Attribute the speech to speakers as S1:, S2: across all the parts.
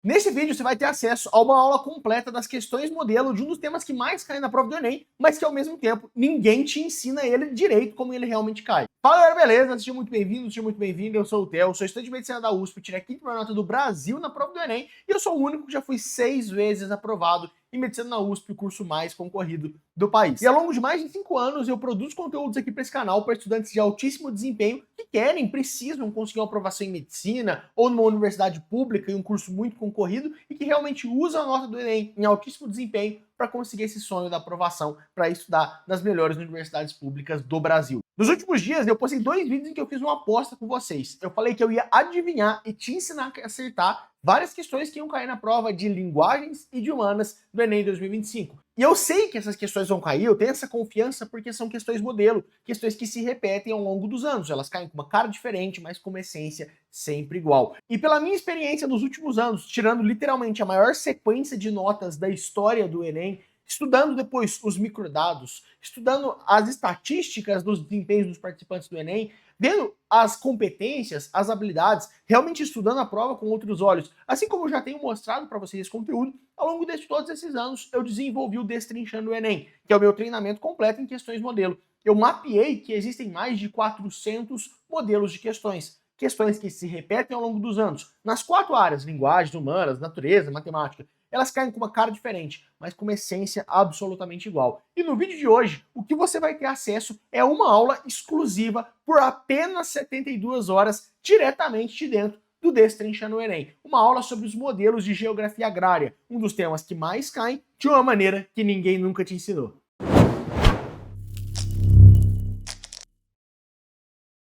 S1: Nesse vídeo você vai ter acesso a uma aula completa das questões modelo de um dos temas que mais cai na prova do Enem, mas que ao mesmo tempo ninguém te ensina ele direito como ele realmente cai. Fala galera, beleza? Seja muito bem-vindo, seja muito bem-vindo, eu sou o Theo, sou estudante de medicina da USP, tirei a quinta melhor nota do Brasil na prova do Enem e eu sou o único que já fui 6 vezes aprovado em medicina na USP, o curso mais concorrido do país. E ao longo de mais de 5 anos eu produzo conteúdos aqui para esse canal para estudantes de altíssimo desempenho que querem, precisam conseguir uma aprovação em medicina ou numa universidade pública em um curso muito concorrido e que realmente usam a nota do Enem em altíssimo desempenho para conseguir esse sonho da aprovação para estudar nas melhores universidades públicas do Brasil. Nos últimos dias eu postei 2 vídeos em que eu fiz uma aposta com vocês. Eu falei que eu ia adivinhar e te ensinar a acertar várias questões que iam cair na prova de linguagens e de humanas do Enem 2025. E eu sei que essas questões vão cair, eu tenho essa confiança porque são questões modelo, questões que se repetem ao longo dos anos. Elas caem com uma cara diferente, mas com uma essência sempre igual. E pela minha experiência nos últimos anos, tirando literalmente a maior sequência de notas da história do Enem, estudando depois os microdados, estudando as estatísticas dos desempenhos dos participantes do Enem, vendo as competências, as habilidades, realmente estudando a prova com outros olhos. Assim como eu já tenho mostrado para vocês esse conteúdo, ao longo de todos esses anos eu desenvolvi o Destrinchando o Enem, que é o meu treinamento completo em questões modelo. Eu mapeei que existem mais de 400 modelos de questões que se repetem ao longo dos anos, nas 4 áreas, linguagens, humanas, natureza, matemática. Elas caem com uma cara diferente, mas com uma essência absolutamente igual. E no vídeo de hoje, o que você vai ter acesso é uma aula exclusiva por apenas 72 horas, diretamente de dentro do Destrinchando o Enem. Uma aula sobre os modelos de geografia agrária, um dos temas que mais caem de uma maneira que ninguém nunca te ensinou.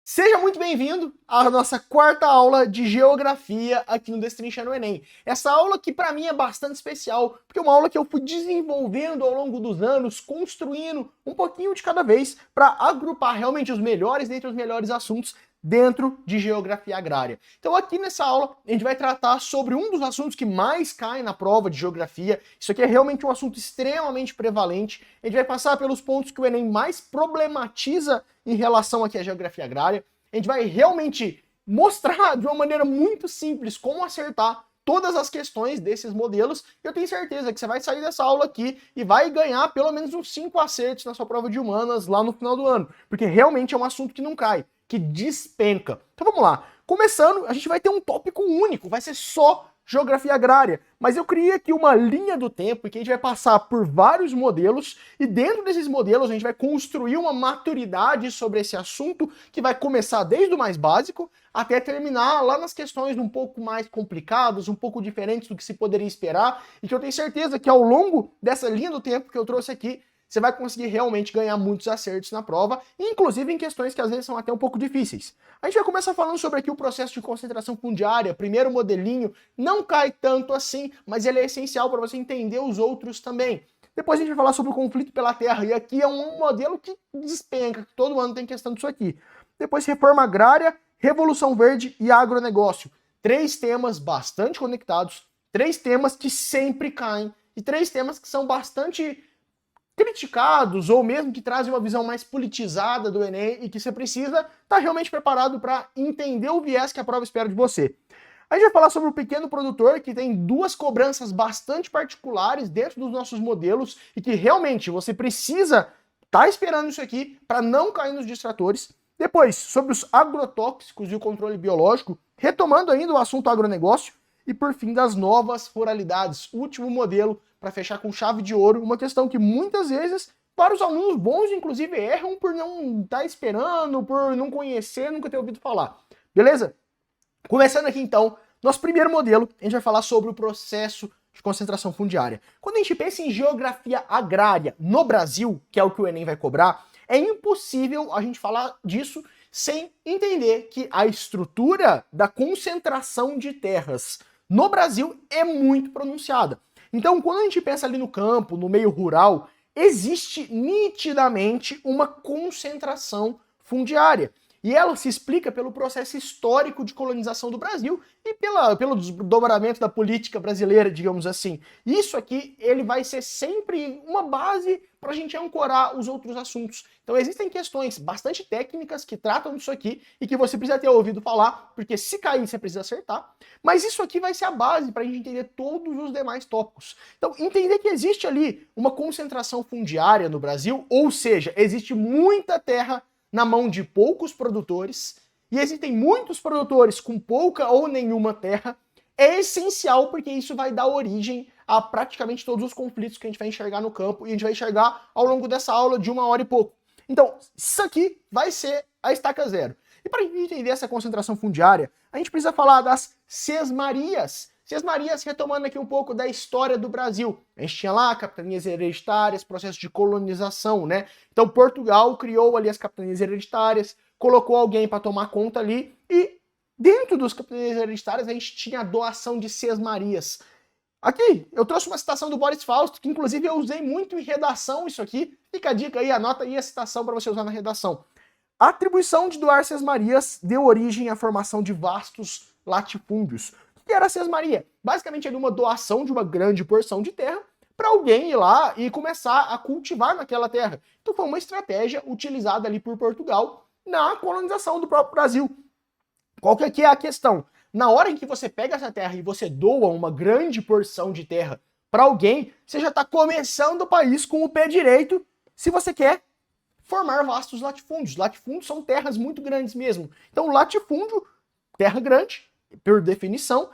S1: Seja muito bem-vindo à nossa 4ª aula de Geografia aqui no Destrinchando o Enem. Essa aula que para mim é bastante especial, porque é uma aula que eu fui desenvolvendo ao longo dos anos, construindo um pouquinho de cada vez para agrupar realmente os melhores dentre os melhores assuntos dentro de Geografia Agrária. Então aqui nessa aula a gente vai tratar sobre um dos assuntos que mais cai na prova de Geografia. Isso aqui é realmente um assunto extremamente prevalente. A gente vai passar pelos pontos que o Enem mais problematiza em relação aqui à Geografia Agrária. A gente vai realmente mostrar de uma maneira muito simples como acertar todas as questões desses modelos. Eu tenho certeza que você vai sair dessa aula aqui e vai ganhar pelo menos uns 5 acertos na sua prova de humanas lá no final do ano, porque realmente é um assunto que não cai, que despenca. Então vamos lá. Começando, a gente vai ter um tópico único, vai ser só Geografia Agrária, mas eu criei aqui uma linha do tempo em que a gente vai passar por vários modelos e dentro desses modelos a gente vai construir uma maturidade sobre esse assunto que vai começar desde o mais básico até terminar lá nas questões um pouco mais complicadas, um pouco diferentes do que se poderia esperar e que eu tenho certeza que ao longo dessa linha do tempo que eu trouxe aqui, você vai conseguir realmente ganhar muitos acertos na prova, inclusive em questões que às vezes são até um pouco difíceis. A gente vai começar falando sobre aqui o processo de concentração fundiária, primeiro modelinho, não cai tanto assim, mas ele é essencial para você entender os outros também. Depois a gente vai falar sobre o conflito pela terra, e aqui é um modelo que despenca, que todo ano tem questão disso aqui. Depois reforma agrária, revolução verde e agronegócio. 3 temas bastante conectados, 3 temas que sempre caem, e 3 temas que são bastante criticados ou mesmo que trazem uma visão mais politizada do Enem e que você precisa estar realmente preparado para entender o viés que a prova espera de você. A gente vai falar sobre o pequeno produtor, que tem 2 cobranças bastante particulares dentro dos nossos modelos e que realmente você precisa estar esperando isso aqui para não cair nos distratores. Depois, sobre os agrotóxicos e o controle biológico, retomando ainda o assunto agronegócio. E por fim, das novas foralidades, último modelo para fechar com chave de ouro, uma questão que muitas vezes vários alunos bons, inclusive, erram por não estar esperando, por não conhecer, nunca ter ouvido falar. Beleza? Começando aqui então, nosso primeiro modelo, a gente vai falar sobre o processo de concentração fundiária. Quando a gente pensa em geografia agrária no Brasil, que é o que o Enem vai cobrar, é impossível a gente falar disso sem entender que a estrutura da concentração de terras no Brasil é muito pronunciada. Então, quando a gente pensa ali no campo, no meio rural, existe nitidamente uma concentração fundiária. E ela se explica pelo processo histórico de colonização do Brasil e pelo desdobramento da política brasileira, digamos assim. Isso aqui, ele vai ser sempre uma base para a gente ancorar os outros assuntos. Então existem questões bastante técnicas que tratam disso aqui e que você precisa ter ouvido falar, porque se cair você precisa acertar, mas isso aqui vai ser a base para a gente entender todos os demais tópicos. Então entender que existe ali uma concentração fundiária no Brasil, ou seja, existe muita terra na mão de poucos produtores, e existem muitos produtores com pouca ou nenhuma terra, é essencial porque isso vai dar origem a praticamente todos os conflitos que a gente vai enxergar no campo e a gente vai enxergar ao longo dessa aula de 1 hora e pouco. Então, isso aqui vai ser a estaca zero. E para a gente entender essa concentração fundiária, a gente precisa falar das sesmarias. Sesmarias, retomando aqui um pouco da história do Brasil. A gente tinha lá capitanias hereditárias, processo de colonização, né? Então Portugal criou ali as capitanias hereditárias, colocou alguém para tomar conta ali e dentro dos capitanias hereditárias a gente tinha a doação de sesmarias. Aqui, eu trouxe uma citação do Boris Fausto, que inclusive eu usei muito em redação isso aqui. Fica a dica aí, anota aí a citação para você usar na redação. A atribuição de doar sesmarias deu origem à formação de vastos latifúndios. O que era a sesmaria? Basicamente era uma doação de uma grande porção de terra para alguém ir lá e começar a cultivar naquela terra. Então foi uma estratégia utilizada ali por Portugal na colonização do próprio Brasil. Qual que é a questão? Na hora em que você pega essa terra e você doa uma grande porção de terra para alguém, você já está começando o país com o pé direito se você quer formar vastos latifúndios. Latifúndios são terras muito grandes mesmo. Então latifúndio, terra grande, por definição,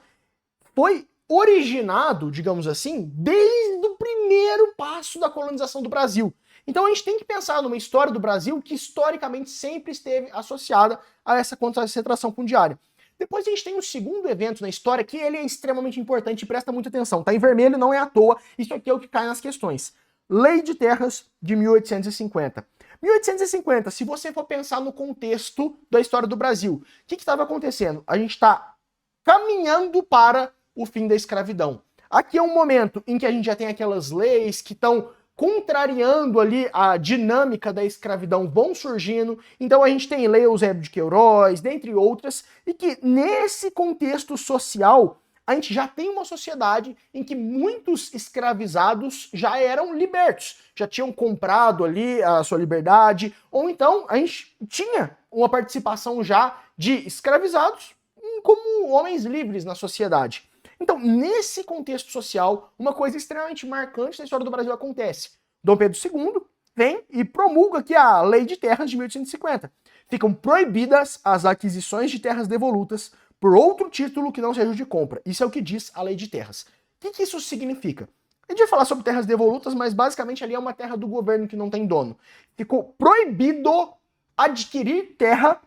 S1: foi originado, digamos assim, desde o primeiro passo da colonização do Brasil. Então a gente tem que pensar numa história do Brasil que historicamente sempre esteve associada a essa concentração fundiária. Depois a gente tem um segundo evento na história que ele é extremamente importante, presta muita atenção, tá em vermelho, não é à toa, isso aqui é o que cai nas questões. Lei de Terras de 1850. 1850, se você for pensar no contexto da história do Brasil, o que estava acontecendo? A gente está caminhando para o fim da escravidão. Aqui é um momento em que a gente já tem aquelas leis que estão contrariando ali a dinâmica da escravidão, vão surgindo. Então a gente tem Lei Eusébio de Queiroz, dentre outras, e que nesse contexto social a gente já tem uma sociedade em que muitos escravizados já eram libertos, já tinham comprado ali a sua liberdade, ou então a gente tinha uma participação já de escravizados como homens livres na sociedade. Então, nesse contexto social, uma coisa extremamente marcante na história do Brasil acontece. Dom Pedro II vem e promulga aqui a Lei de Terras de 1850. Ficam proibidas as aquisições de terras devolutas por outro título que não seja o de compra. Isso é o que diz a Lei de Terras. O que isso significa? A gente vai falar sobre terras devolutas, mas basicamente ali é uma terra do governo que não tem dono. Ficou proibido adquirir terra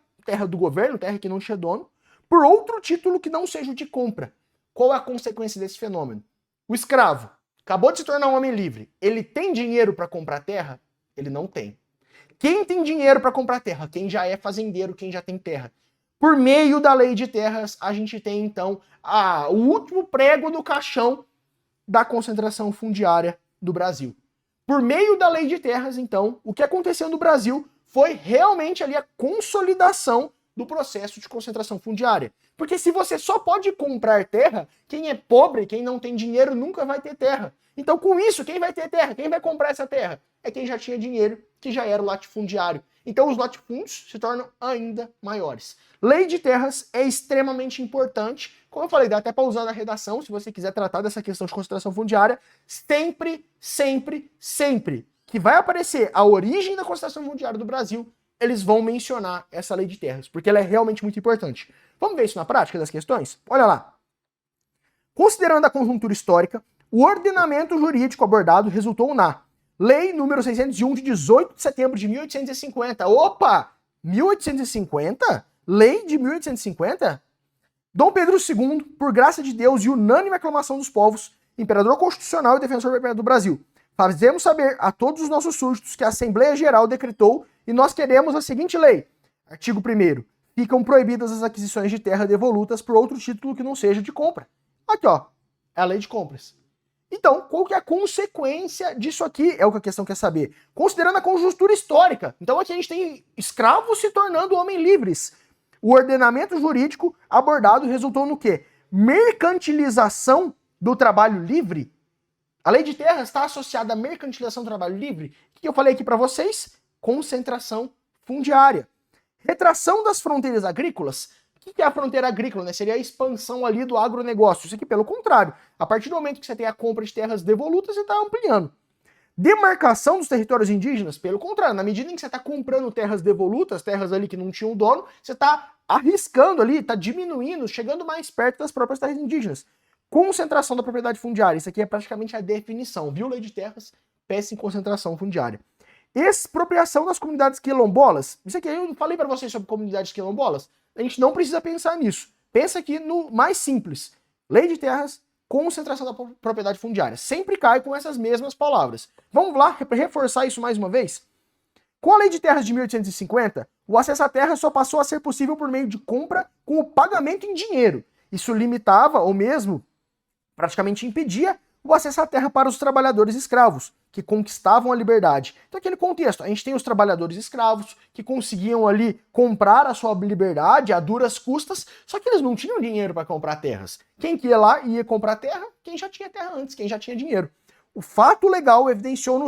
S1: do governo, terra que não tinha dono, por outro título que não seja o de compra. Qual é a consequência desse fenômeno? O escravo acabou de se tornar um homem livre. Ele tem dinheiro para comprar terra? Ele não tem. Quem tem dinheiro para comprar terra? Quem já é fazendeiro, quem já tem terra. Por meio da Lei de Terras, a gente tem então o último prego do caixão da concentração fundiária do Brasil. Por meio da Lei de Terras, então, o que aconteceu no Brasil foi realmente ali a consolidação do processo de concentração fundiária. Porque se você só pode comprar terra, quem é pobre, quem não tem dinheiro, nunca vai ter terra. Então, com isso, quem vai ter terra? Quem vai comprar essa terra? É quem já tinha dinheiro, que já era o latifundiário. Então, os latifúndios se tornam ainda maiores. Lei de Terras é extremamente importante. Como eu falei, dá até para usar na redação, se você quiser tratar dessa questão de concentração fundiária. Sempre, sempre, sempre que vai aparecer a origem da concentração fundiária do Brasil, eles vão mencionar essa Lei de Terras, porque ela é realmente muito importante. Vamos ver isso na prática das questões? Olha lá. Considerando a conjuntura histórica, o ordenamento jurídico abordado resultou na Lei número 601 de 18 de setembro de 1850. Opa! 1850? Lei de 1850? Dom Pedro II, por graça de Deus e unânime aclamação dos povos, imperador constitucional e defensor perpétuo do Brasil, fazemos saber a todos os nossos súditos que a Assembleia Geral decretou e nós queremos a seguinte lei. Artigo 1º. Ficam proibidas as aquisições de terra devolutas por outro título que não seja de compra. Aqui, ó. É a lei de compras. Então, qual que é a consequência disso aqui? É o que a questão quer saber. Considerando a conjuntura histórica. Então aqui a gente tem escravos se tornando homens livres. O ordenamento jurídico abordado resultou no quê? Mercantilização do trabalho livre. A lei de terras está associada à mercantilização do trabalho livre. O que eu falei aqui para vocês? Concentração fundiária. Retração das fronteiras agrícolas. O que é a fronteira agrícola, né? Seria a expansão ali do agronegócio. Isso aqui, pelo contrário. A partir do momento que você tem a compra de terras devolutas, você está ampliando. Demarcação dos territórios indígenas, pelo contrário. Na medida em que você está comprando terras devolutas, terras ali que não tinham dono, você está arriscando ali, está diminuindo, chegando mais perto das próprias terras indígenas. Concentração da propriedade fundiária. Isso aqui é praticamente a definição. Viu, lei de terras? Peça em concentração fundiária. Expropriação das comunidades quilombolas. Isso aqui eu falei para vocês sobre comunidades quilombolas. A gente não precisa pensar nisso. Pensa aqui no mais simples. Lei de terras, concentração da propriedade fundiária. Sempre cai com essas mesmas palavras. Vamos lá reforçar isso mais uma vez? Com a lei de terras de 1850, o acesso à terra só passou a ser possível por meio de compra com o pagamento em dinheiro. Isso limitava, ou mesmo praticamente impedia, o acesso à terra para os trabalhadores escravos, que conquistavam a liberdade. Então, aquele contexto, a gente tem os trabalhadores escravos, que conseguiam ali comprar a sua liberdade a duras custas, só que eles não tinham dinheiro para comprar terras. Quem que ia lá ia comprar terra? Quem já tinha terra antes, quem já tinha dinheiro. O fato legal evidenciado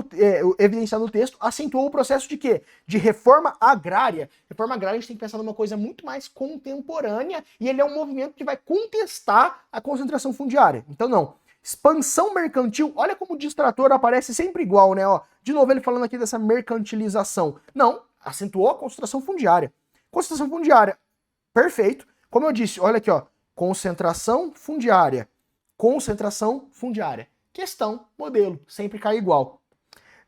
S1: no texto acentuou o processo de quê? De reforma agrária. Reforma agrária a gente tem que pensar numa coisa muito mais contemporânea, e ele é um movimento que vai contestar a concentração fundiária. Então, não. Expansão mercantil, olha como o distrator aparece sempre igual, né? Ó, de novo ele falando aqui dessa mercantilização. Não, acentuou a concentração fundiária. Concentração fundiária, perfeito. Como eu disse, olha aqui, ó, concentração fundiária. Concentração fundiária. Questão, modelo, sempre cai igual.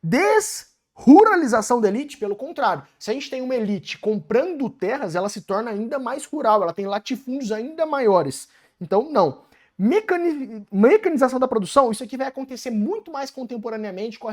S1: Desruralização da elite, pelo contrário. Se a gente tem uma elite comprando terras, ela se torna ainda mais rural, ela tem latifúndios ainda maiores. Então, não. Mecanização da produção, isso aqui vai acontecer muito mais contemporaneamente com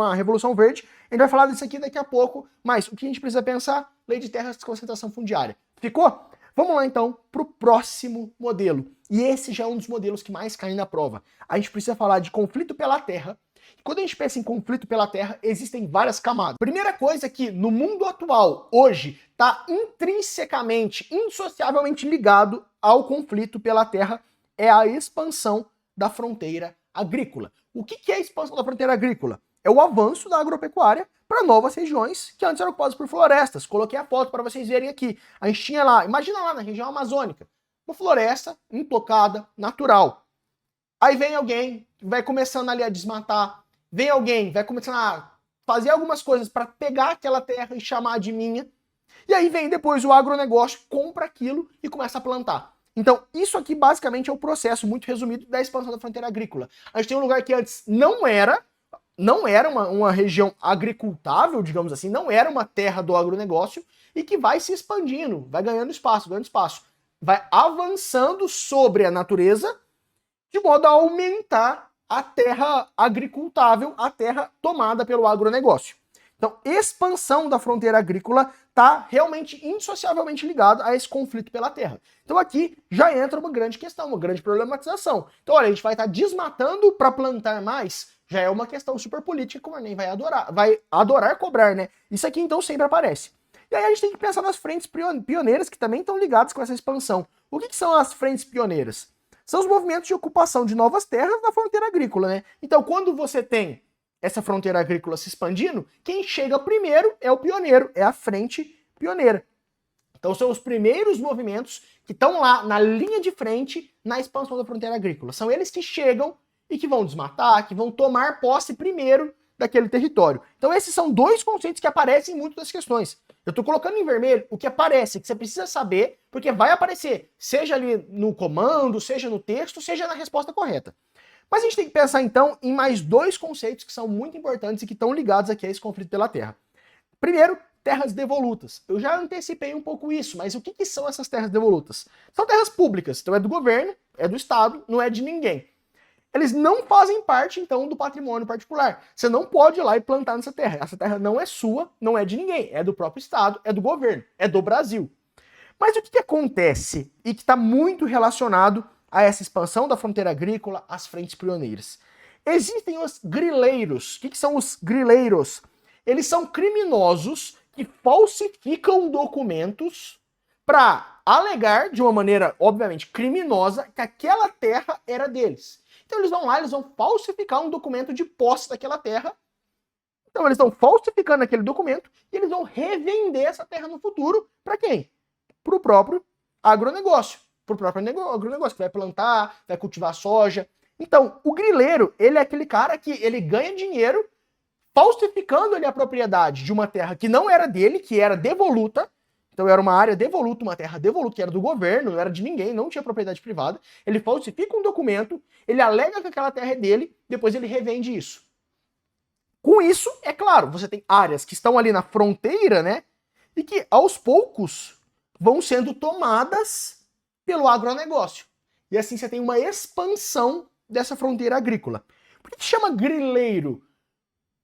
S1: a Revolução Verde. A gente vai falar disso aqui daqui a pouco, mas o que a gente precisa pensar? Lei de terras de concentração fundiária. Ficou? Vamos lá então para o próximo modelo. E esse já é um dos modelos que mais caem na prova. A gente precisa falar de conflito pela terra. Quando a gente pensa em conflito pela terra, existem várias camadas. Primeira coisa que no mundo atual, hoje, está intrinsecamente, indissociavelmente ligado ao conflito pela terra, é a expansão da fronteira agrícola. O que é a expansão da fronteira agrícola? É o avanço da agropecuária para novas regiões que antes eram ocupadas por florestas. Coloquei a foto para vocês verem aqui. A gente tinha lá, imagina lá na região amazônica, uma floresta intocada, natural. Aí vem alguém, vai começando ali a desmatar, vem alguém, vai começando a fazer algumas coisas para pegar aquela terra e chamar de minha, e aí vem depois o agronegócio, compra aquilo e começa a plantar. Então, isso aqui basicamente é o processo muito resumido da expansão da fronteira agrícola. A gente tem um lugar que antes não era uma região agricultável, digamos assim, não era uma terra do agronegócio, e que vai se expandindo, vai ganhando espaço, vai avançando sobre a natureza, de modo a aumentar a terra agricultável, a terra tomada pelo agronegócio. Então, expansão da fronteira agrícola está realmente indissociavelmente ligado a esse conflito pela terra. Então aqui já entra uma grande questão, uma grande problematização. Então, olha, a gente vai estar desmatando para plantar mais, já é uma questão super política que o Enem vai adorar cobrar, né? Isso aqui então sempre aparece. E aí a gente tem que pensar nas frentes pioneiras que também estão ligadas com essa expansão. O que são as frentes pioneiras? São os movimentos de ocupação de novas terras na fronteira agrícola, né? Então, quando você tem essa fronteira agrícola se expandindo, quem chega primeiro é o pioneiro, é a frente pioneira. Então são os primeiros movimentos que estão lá na linha de frente na expansão da fronteira agrícola. São eles que chegam e que vão desmatar, que vão tomar posse primeiro daquele território. Então esses são dois conceitos que aparecem em muitas das questões. Eu estou colocando em vermelho o que aparece, que você precisa saber, porque vai aparecer, seja ali no comando, seja no texto, seja na resposta correta. Mas a gente tem que pensar, então, em mais dois conceitos que são muito importantes e que estão ligados aqui a esse conflito pela terra. Primeiro, terras devolutas. Eu já antecipei um pouco isso, mas o que são essas terras devolutas? São terras públicas, então é do governo, é do Estado, não é de ninguém. Eles não fazem parte, então, do patrimônio particular. Você não pode ir lá e plantar nessa terra. Essa terra não é sua, não é de ninguém. É do próprio Estado, é do governo, é do Brasil. Mas o que acontece e que está muito relacionado a essa expansão da fronteira agrícola, às frentes pioneiras? Existem os grileiros. O que são os grileiros? Eles são criminosos que falsificam documentos para alegar, de uma maneira, obviamente, criminosa, que aquela terra era deles. Então eles vão lá, eles vão falsificar um documento de posse daquela terra. Então eles estão falsificando aquele documento e eles vão revender essa terra no futuro para quem? Para o próprio agronegócio. Para o próprio agronegócio, que vai plantar, vai cultivar soja. Então, o grileiro, ele é aquele cara que ele ganha dinheiro falsificando ali a propriedade de uma terra que não era dele, que era devoluta. Então era uma área devoluta, uma terra devoluta, que era do governo, não era de ninguém, não tinha propriedade privada. Ele falsifica um documento, ele alega que aquela terra é dele, depois ele revende isso. Com isso, é claro, você tem áreas que estão ali na fronteira, né? E que aos poucos vão sendo tomadas pelo agronegócio. E assim você tem uma expansão dessa fronteira agrícola. Por que chama grileiro?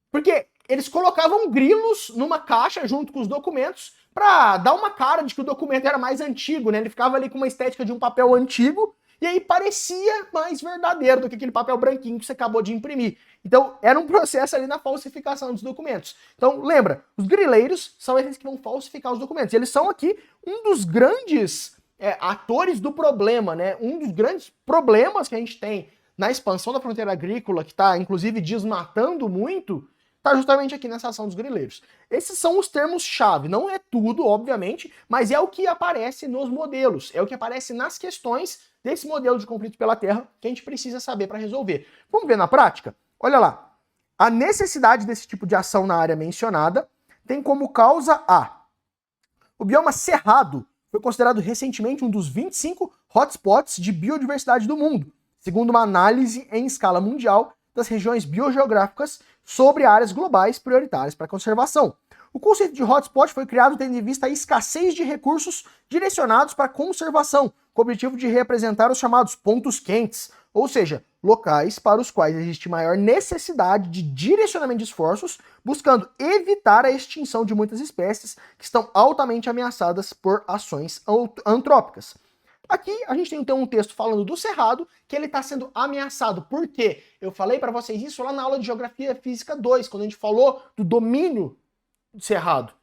S1: Porque eles colocavam grilos numa caixa junto com os documentos para dar uma cara de que o documento era mais antigo, né? Ele ficava ali com uma estética de um papel antigo e aí parecia mais verdadeiro do que aquele papel branquinho que você acabou de imprimir. Então, era um processo ali na falsificação dos documentos. Então, lembra, os grileiros são esses que vão falsificar os documentos. Eles são aqui um dos grandes atores do problema, né? Um dos grandes problemas que a gente tem na expansão da fronteira agrícola, que está, inclusive, desmatando muito, está justamente aqui nessa ação dos grileiros. Esses são os termos-chave. Não é tudo, obviamente, mas é o que aparece nos modelos, é o que aparece nas questões desse modelo de conflito pela terra que a gente precisa saber para resolver. Vamos ver na prática? Olha lá. A necessidade desse tipo de ação na área mencionada tem como causa a... O bioma cerrado foi considerado recentemente um dos 25 hotspots de biodiversidade do mundo, segundo uma análise em escala mundial das regiões biogeográficas sobre áreas globais prioritárias para a conservação. O conceito de hotspot foi criado tendo em vista a escassez de recursos direcionados para a conservação, com o objetivo de representar os chamados pontos quentes, ou seja, locais para os quais existe maior necessidade de direcionamento de esforços, buscando evitar a extinção de muitas espécies que estão altamente ameaçadas por ações antrópicas. Aqui a gente tem então um texto falando do cerrado, que ele está sendo ameaçado. Por quê? Eu falei para vocês isso lá na aula de Geografia Física 2, quando a gente falou do domínio do cerrado.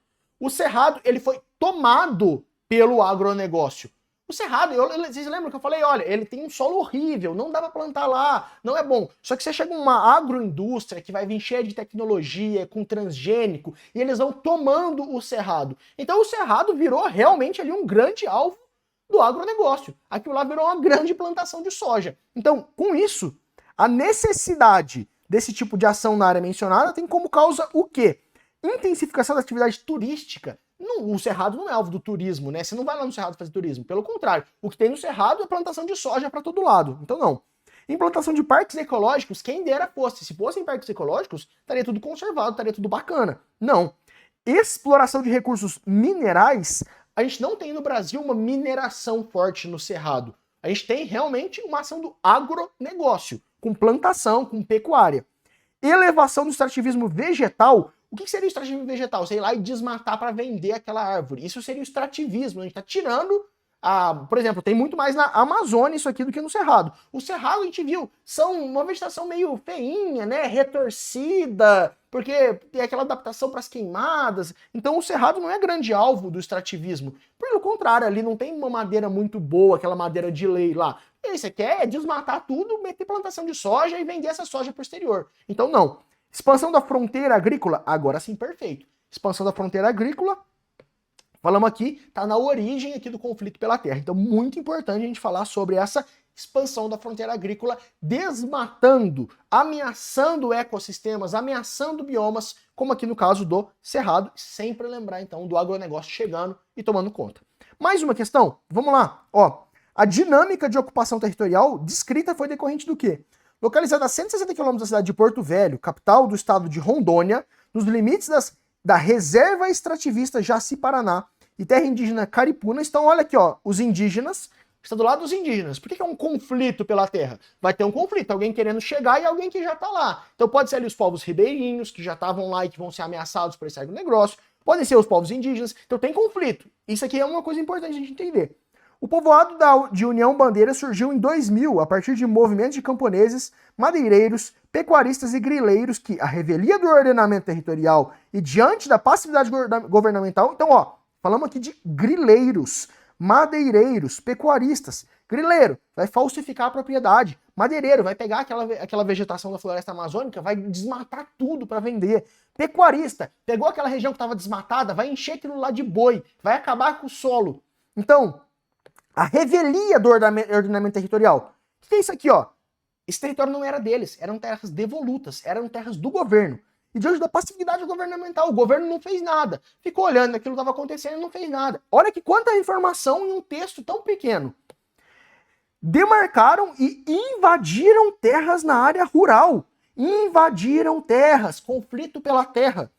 S1: O cerrado, ele foi tomado pelo agronegócio. O cerrado, vocês lembram que eu falei, olha, ele tem um solo horrível, não dá para plantar lá, não é bom. Só que você chega uma agroindústria que vai vir cheia de tecnologia, com transgênico, e eles vão tomando o cerrado. Então o cerrado virou realmente ali um grande alvo do agronegócio. Aquilo lá virou uma grande plantação de soja. Então, com isso, a necessidade desse tipo de ação na área mencionada tem como causa o quê? Intensificação da atividade turística. Não, o cerrado não é alvo do turismo, né? Você não vai lá no cerrado fazer turismo. Pelo contrário, o que tem no cerrado é plantação de soja para todo lado. Então, não. Implantação de parques ecológicos, quem dera fosse. Se fossem parques ecológicos, estaria tudo conservado, estaria tudo bacana. Não. Exploração de recursos minerais. A gente não tem no Brasil uma mineração forte no cerrado. A gente tem realmente uma ação do agronegócio, com plantação, com pecuária. Elevação do extrativismo vegetal. O que seria o extrativismo vegetal? Sei lá, e desmatar para vender aquela árvore. Isso seria o extrativismo. A gente está tirando... por exemplo, tem muito mais na Amazônia isso aqui do que no Cerrado. O Cerrado, a gente viu, são uma vegetação meio feinha, né? Retorcida, porque tem aquela adaptação para as queimadas. Então o Cerrado não é grande alvo do extrativismo. Pelo contrário, ali não tem uma madeira muito boa, aquela madeira de lei lá. E aí você quer desmatar tudo, meter plantação de soja e vender essa soja posterior. Então não. Expansão da fronteira agrícola, agora sim, perfeito. Expansão da fronteira agrícola, falamos aqui, está na origem aqui do conflito pela terra. Então, muito importante a gente falar sobre essa expansão da fronteira agrícola, desmatando, ameaçando ecossistemas, ameaçando biomas, como aqui no caso do Cerrado. Sempre lembrar, então, do agronegócio chegando e tomando conta. Mais uma questão? Vamos lá. Ó, a dinâmica de ocupação territorial descrita foi decorrente do quê? Localizada a 160 km da cidade de Porto Velho, capital do estado de Rondônia, nos limites da Reserva Extrativista Jaci-Paraná e terra indígena Caripuna, estão, olha aqui, ó, os indígenas, está do lado dos indígenas. Por que é um conflito pela terra? Vai ter um conflito, alguém querendo chegar e alguém que já está lá. Então pode ser ali os povos ribeirinhos, que já estavam lá e que vão ser ameaçados por esse agronegócio, podem ser os povos indígenas, então tem conflito. Isso aqui é uma coisa importante a gente entender. O povoado de União Bandeira surgiu em 2000, a partir de movimentos de camponeses, madeireiros, pecuaristas e grileiros que, à revelia do ordenamento territorial e diante da passividade governamental, então, ó, falamos aqui de grileiros, madeireiros, pecuaristas. Grileiro vai falsificar a propriedade. Madeireiro vai pegar aquela vegetação da floresta amazônica, vai desmatar tudo para vender. Pecuarista pegou aquela região que estava desmatada, vai encher aquilo lá de boi, vai acabar com o solo. Então, a revelia do ordenamento territorial. O que é isso aqui, ó? Esse território não era deles, eram terras devolutas, eram terras do governo. E diante da passividade governamental, o governo não fez nada. Ficou olhando aquilo que estava acontecendo e não fez nada. Olha que quanta informação em um texto tão pequeno. Demarcaram e invadiram terras na área rural. Invadiram terras, conflito pela terra.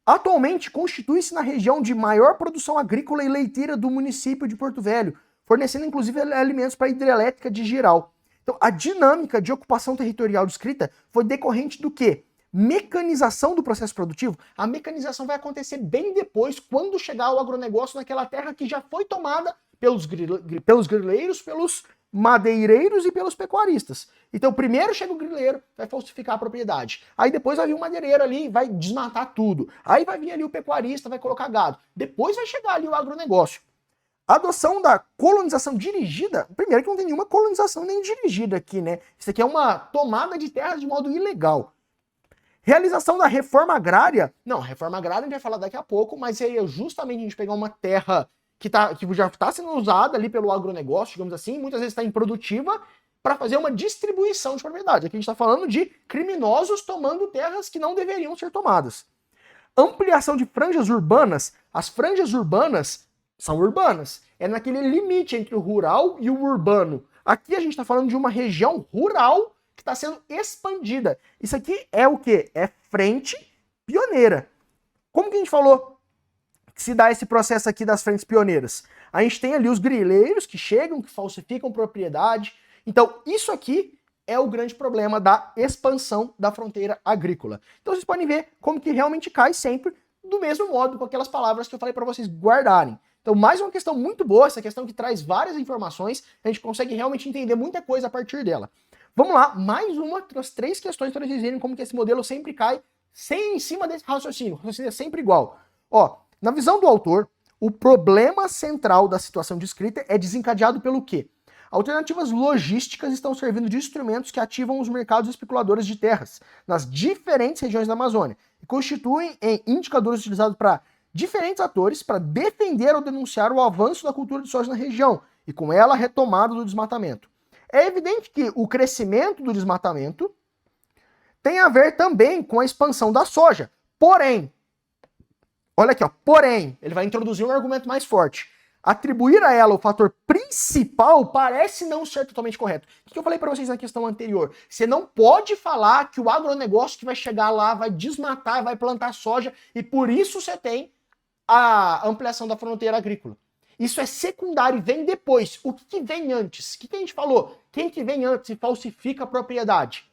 S1: Atualmente constitui-se na região de maior produção agrícola e leiteira do município de Porto Velho, fornecendo inclusive alimentos para a hidrelétrica de Giral. Então, a dinâmica de ocupação territorial descrita foi decorrente do quê? Mecanização do processo produtivo. A mecanização vai acontecer bem depois, quando chegar o agronegócio naquela terra que já foi tomada pelos grileiros, pelos madeireiros e pelos pecuaristas. Então, primeiro chega o grileiro, vai falsificar a propriedade. Aí depois vai vir o madeireiro ali, vai desmatar tudo. Aí vai vir ali o pecuarista, vai colocar gado. Depois vai chegar ali o agronegócio. A adoção da colonização dirigida, primeiro que não tem nenhuma colonização nem dirigida aqui, né? Isso aqui é uma tomada de terras de modo ilegal. Realização da reforma agrária. Não, reforma agrária a gente vai falar daqui a pouco, mas aí é justamente a gente pegar uma terra que já está sendo usada ali pelo agronegócio, digamos assim, muitas vezes está improdutiva, para fazer uma distribuição de propriedade. Aqui a gente está falando de criminosos tomando terras que não deveriam ser tomadas. Ampliação de franjas urbanas. As franjas urbanas são urbanas. É naquele limite entre o rural e o urbano. Aqui a gente está falando de uma região rural que está sendo expandida. Isso aqui é o quê? É frente pioneira. Como que a gente falou que se dá esse processo aqui das frentes pioneiras? A gente tem ali os grileiros que chegam, que falsificam propriedade. Então, isso aqui é o grande problema da expansão da fronteira agrícola. Então, vocês podem ver como que realmente cai sempre do mesmo modo, com aquelas palavras que eu falei para vocês guardarem. Então, mais uma questão muito boa, essa questão que traz várias informações, a gente consegue realmente entender muita coisa a partir dela. Vamos lá, mais uma das 3 questões para vocês verem como que esse modelo sempre cai em cima desse raciocínio. O raciocínio é sempre igual. Ó, na visão do autor, o problema central da situação descrita é desencadeado pelo quê? Alternativas logísticas estão servindo de instrumentos que ativam os mercados especuladores de terras nas diferentes regiões da Amazônia e constituem indicadores utilizados para diferentes atores para defender ou denunciar o avanço da cultura de soja na região e com ela a retomada do desmatamento. É evidente que o crescimento do desmatamento tem a ver também com a expansão da soja. Porém, olha aqui, ó, porém, ele vai introduzir um argumento mais forte. Atribuir a ela o fator principal parece não ser totalmente correto. O que eu falei para vocês na questão anterior? Você não pode falar que o agronegócio que vai chegar lá vai desmatar, vai plantar soja e por isso você tem a ampliação da fronteira agrícola. Isso é secundário e vem depois. O que vem antes? O que a gente falou? Quem que vem antes e falsifica a propriedade?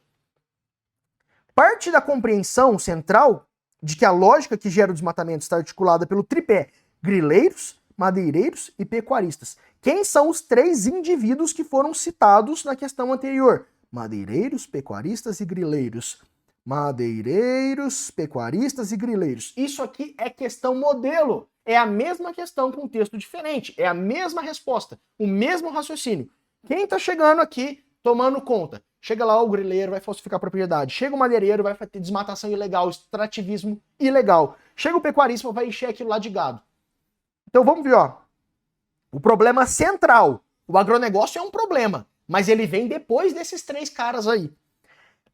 S1: Parte da compreensão central de que a lógica que gera o desmatamento está articulada pelo tripé grileiros, madeireiros e pecuaristas. Quem são os 3 indivíduos que foram citados na questão anterior? Madeireiros, pecuaristas e grileiros. Madeireiros, pecuaristas e grileiros. Isso aqui é questão modelo. É a mesma questão com um texto diferente. É a mesma resposta, o mesmo raciocínio. Quem está chegando aqui tomando conta? Chega lá o grileiro, vai falsificar a propriedade. Chega o madeireiro, vai ter desmatação ilegal, extrativismo ilegal. Chega o pecuarista, vai encher aquilo lá de gado. Então vamos ver, ó. O problema central. O agronegócio é um problema, mas ele vem depois desses 3 caras aí.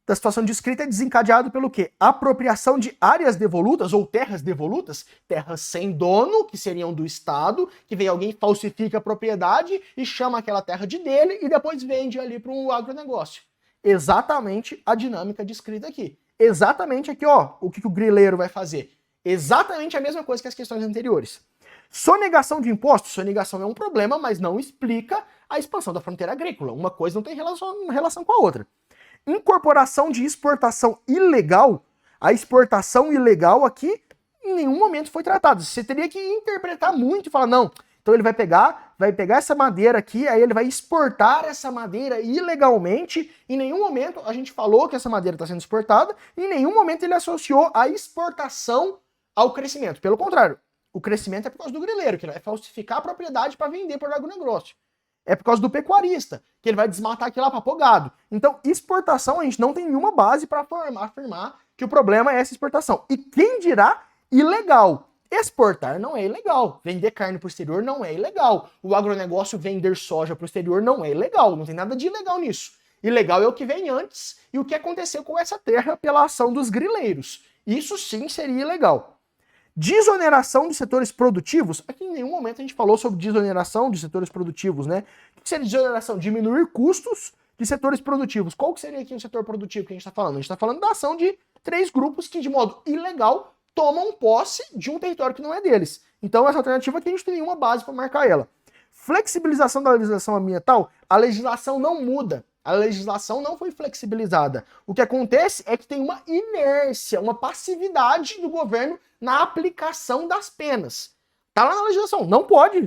S1: Da situação descrita é desencadeado pelo quê? Apropriação de áreas devolutas ou terras devolutas, terras sem dono, que seriam do Estado, que vem alguém, falsifica a propriedade e chama aquela terra de dele e depois vende ali para o agronegócio. Exatamente a dinâmica descrita aqui. Exatamente aqui, ó, o que o grileiro vai fazer. Exatamente a mesma coisa que as questões anteriores. Sonegação de impostos. Sonegação é um problema, mas não explica a expansão da fronteira agrícola. Uma coisa não tem relação com a outra. Incorporação de exportação ilegal. A exportação ilegal aqui em nenhum momento foi tratada. Você teria que interpretar muito e falar, não, Então ele vai pegar essa madeira aqui, aí ele vai exportar essa madeira ilegalmente. Em nenhum momento a gente falou que essa madeira está sendo exportada, em nenhum momento ele associou a exportação ao crescimento. Pelo contrário, o crescimento é por causa do grileiro, que ele vai falsificar a propriedade para vender para o agronegócio. É por causa do pecuarista, que ele vai desmatar aquilo lá para pôr gado. Então, exportação, a gente não tem nenhuma base para afirmar que o problema é essa exportação. E quem dirá ilegal? Exportar não é ilegal. Vender carne para o exterior não é ilegal. O agronegócio vender soja para o exterior não é ilegal. Não tem nada de ilegal nisso. Ilegal é o que vem antes e o que aconteceu com essa terra pela ação dos grileiros. Isso sim seria ilegal. Desoneração de setores produtivos. Aqui em nenhum momento a gente falou sobre desoneração de setores produtivos, né? O que seria desoneração? Diminuir custos de setores produtivos. Qual que seria aqui o setor produtivo que a gente está falando? A gente está falando da ação de 3 grupos que, de modo ilegal, tomam posse de um território que não é deles. Então, essa alternativa aqui a gente tem nenhuma base para marcar ela. Flexibilização da legislação ambiental. A legislação não muda. A legislação não foi flexibilizada. O que acontece é que tem uma inércia, uma passividade do governo na aplicação das penas. Tá lá na legislação, não pode.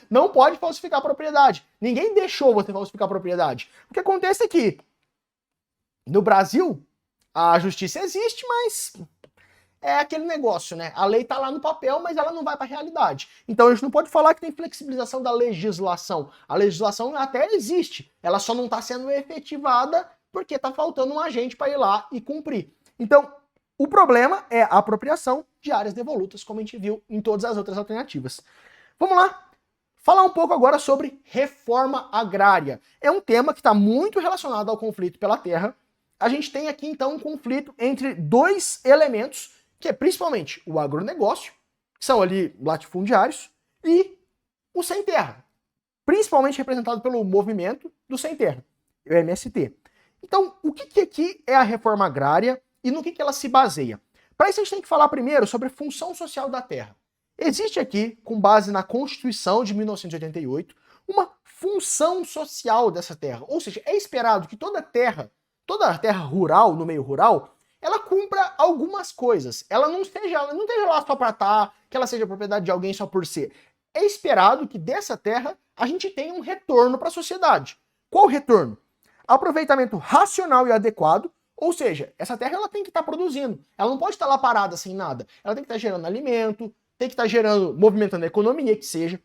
S1: Não pode falsificar a propriedade. Ninguém deixou você falsificar a propriedade. O que acontece é que, no Brasil, a justiça existe, mas é aquele negócio, né? A lei tá lá no papel, mas ela não vai para a realidade. Então a gente não pode falar que tem flexibilização da legislação. A legislação até existe, ela só não está sendo efetivada porque tá faltando um agente para ir lá e cumprir. Então, o problema é a apropriação de áreas devolutas, como a gente viu em todas as outras alternativas. Vamos lá. Falar um pouco agora sobre reforma agrária. É um tema que está muito relacionado ao conflito pela terra. A gente tem aqui, então, um conflito entre 2 elementos, que é principalmente o agronegócio, que são ali latifundiários, e o sem terra, principalmente representado pelo movimento do sem terra, o MST. Então, o que aqui é a reforma agrária e no que ela se baseia? Para isso a gente tem que falar primeiro sobre a função social da terra. Existe aqui, com base na Constituição de 1988, uma função social dessa terra, ou seja, é esperado que toda terra rural, no meio rural, ela cumpra algumas coisas. Ela não esteja lá só para estar, que ela seja propriedade de alguém só por ser. É esperado que dessa terra a gente tenha um retorno para a sociedade. Qual retorno? Aproveitamento racional e adequado, ou seja, essa terra ela tem que estar produzindo. Ela não pode estar lá parada sem nada. Ela tem que estar gerando alimento, tem que estar gerando, movimentando a economia, que seja.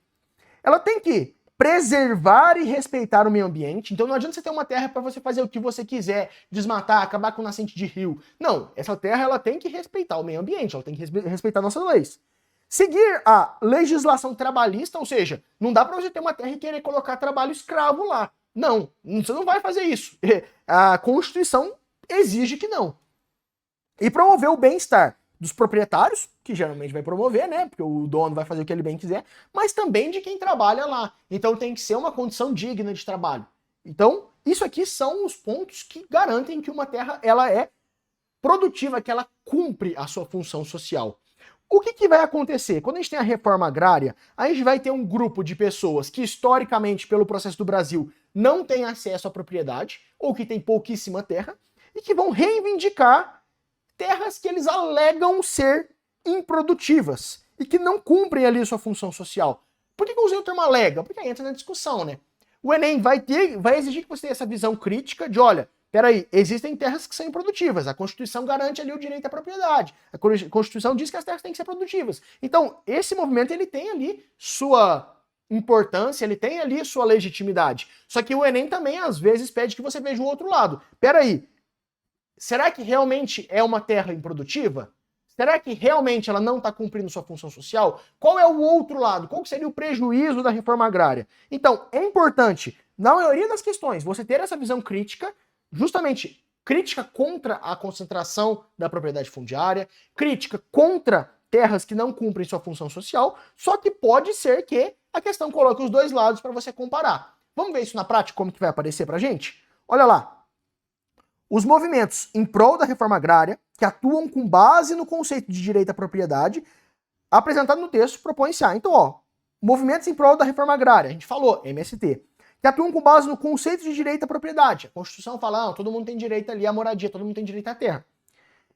S1: Ela tem que preservar e respeitar o meio ambiente. Então não adianta você ter uma terra para você fazer o que você quiser, desmatar, acabar com nascente de rio. Não, essa terra ela tem que respeitar o meio ambiente, ela tem que respeitar nossas leis. Seguir a legislação trabalhista, ou seja, não dá para você ter uma terra e querer colocar trabalho escravo lá. Não, você não vai fazer isso. A Constituição exige que não. E promover o bem-estar dos proprietários, que geralmente vai promover, né? Porque o dono vai fazer o que ele bem quiser, mas também de quem trabalha lá. Então tem que ser uma condição digna de trabalho. Então, isso aqui são os pontos que garantem que uma terra ela é produtiva, que ela cumpre a sua função social. O que vai acontecer? Quando a gente tem a reforma agrária, a gente vai ter um grupo de pessoas que, historicamente, pelo processo do Brasil, não tem acesso à propriedade, ou que tem pouquíssima terra, e que vão reivindicar terras que eles alegam ser improdutivas e que não cumprem ali sua função social. Por que eu usei o termo alega? Porque aí entra na discussão, né? O Enem vai exigir que você tenha essa visão crítica de, olha, peraí, existem terras que são improdutivas, a Constituição garante ali o direito à propriedade, a Constituição diz que as terras têm que ser produtivas. Então, esse movimento, ele tem ali sua importância, ele tem ali sua legitimidade. Só que o Enem também, às vezes, pede que você veja o outro lado. Peraí, será que realmente é uma terra improdutiva? Será que realmente ela não está cumprindo sua função social? Qual é o outro lado? Qual seria o prejuízo da reforma agrária? Então, é importante, na maioria das questões, você ter essa visão crítica, justamente crítica contra a concentração da propriedade fundiária, crítica contra terras que não cumprem sua função social, só que pode ser que a questão coloque os dois lados para você comparar. Vamos ver isso na prática, como que vai aparecer para a gente? Olha lá. Os movimentos em prol da reforma agrária, que atuam com base no conceito de direito à propriedade, apresentado no texto, propõe-se a. Então, ó, movimentos em prol da reforma agrária, a gente falou, MST, que atuam com base no conceito de direito à propriedade. A Constituição fala, todo mundo tem direito ali à moradia, todo mundo tem direito à terra.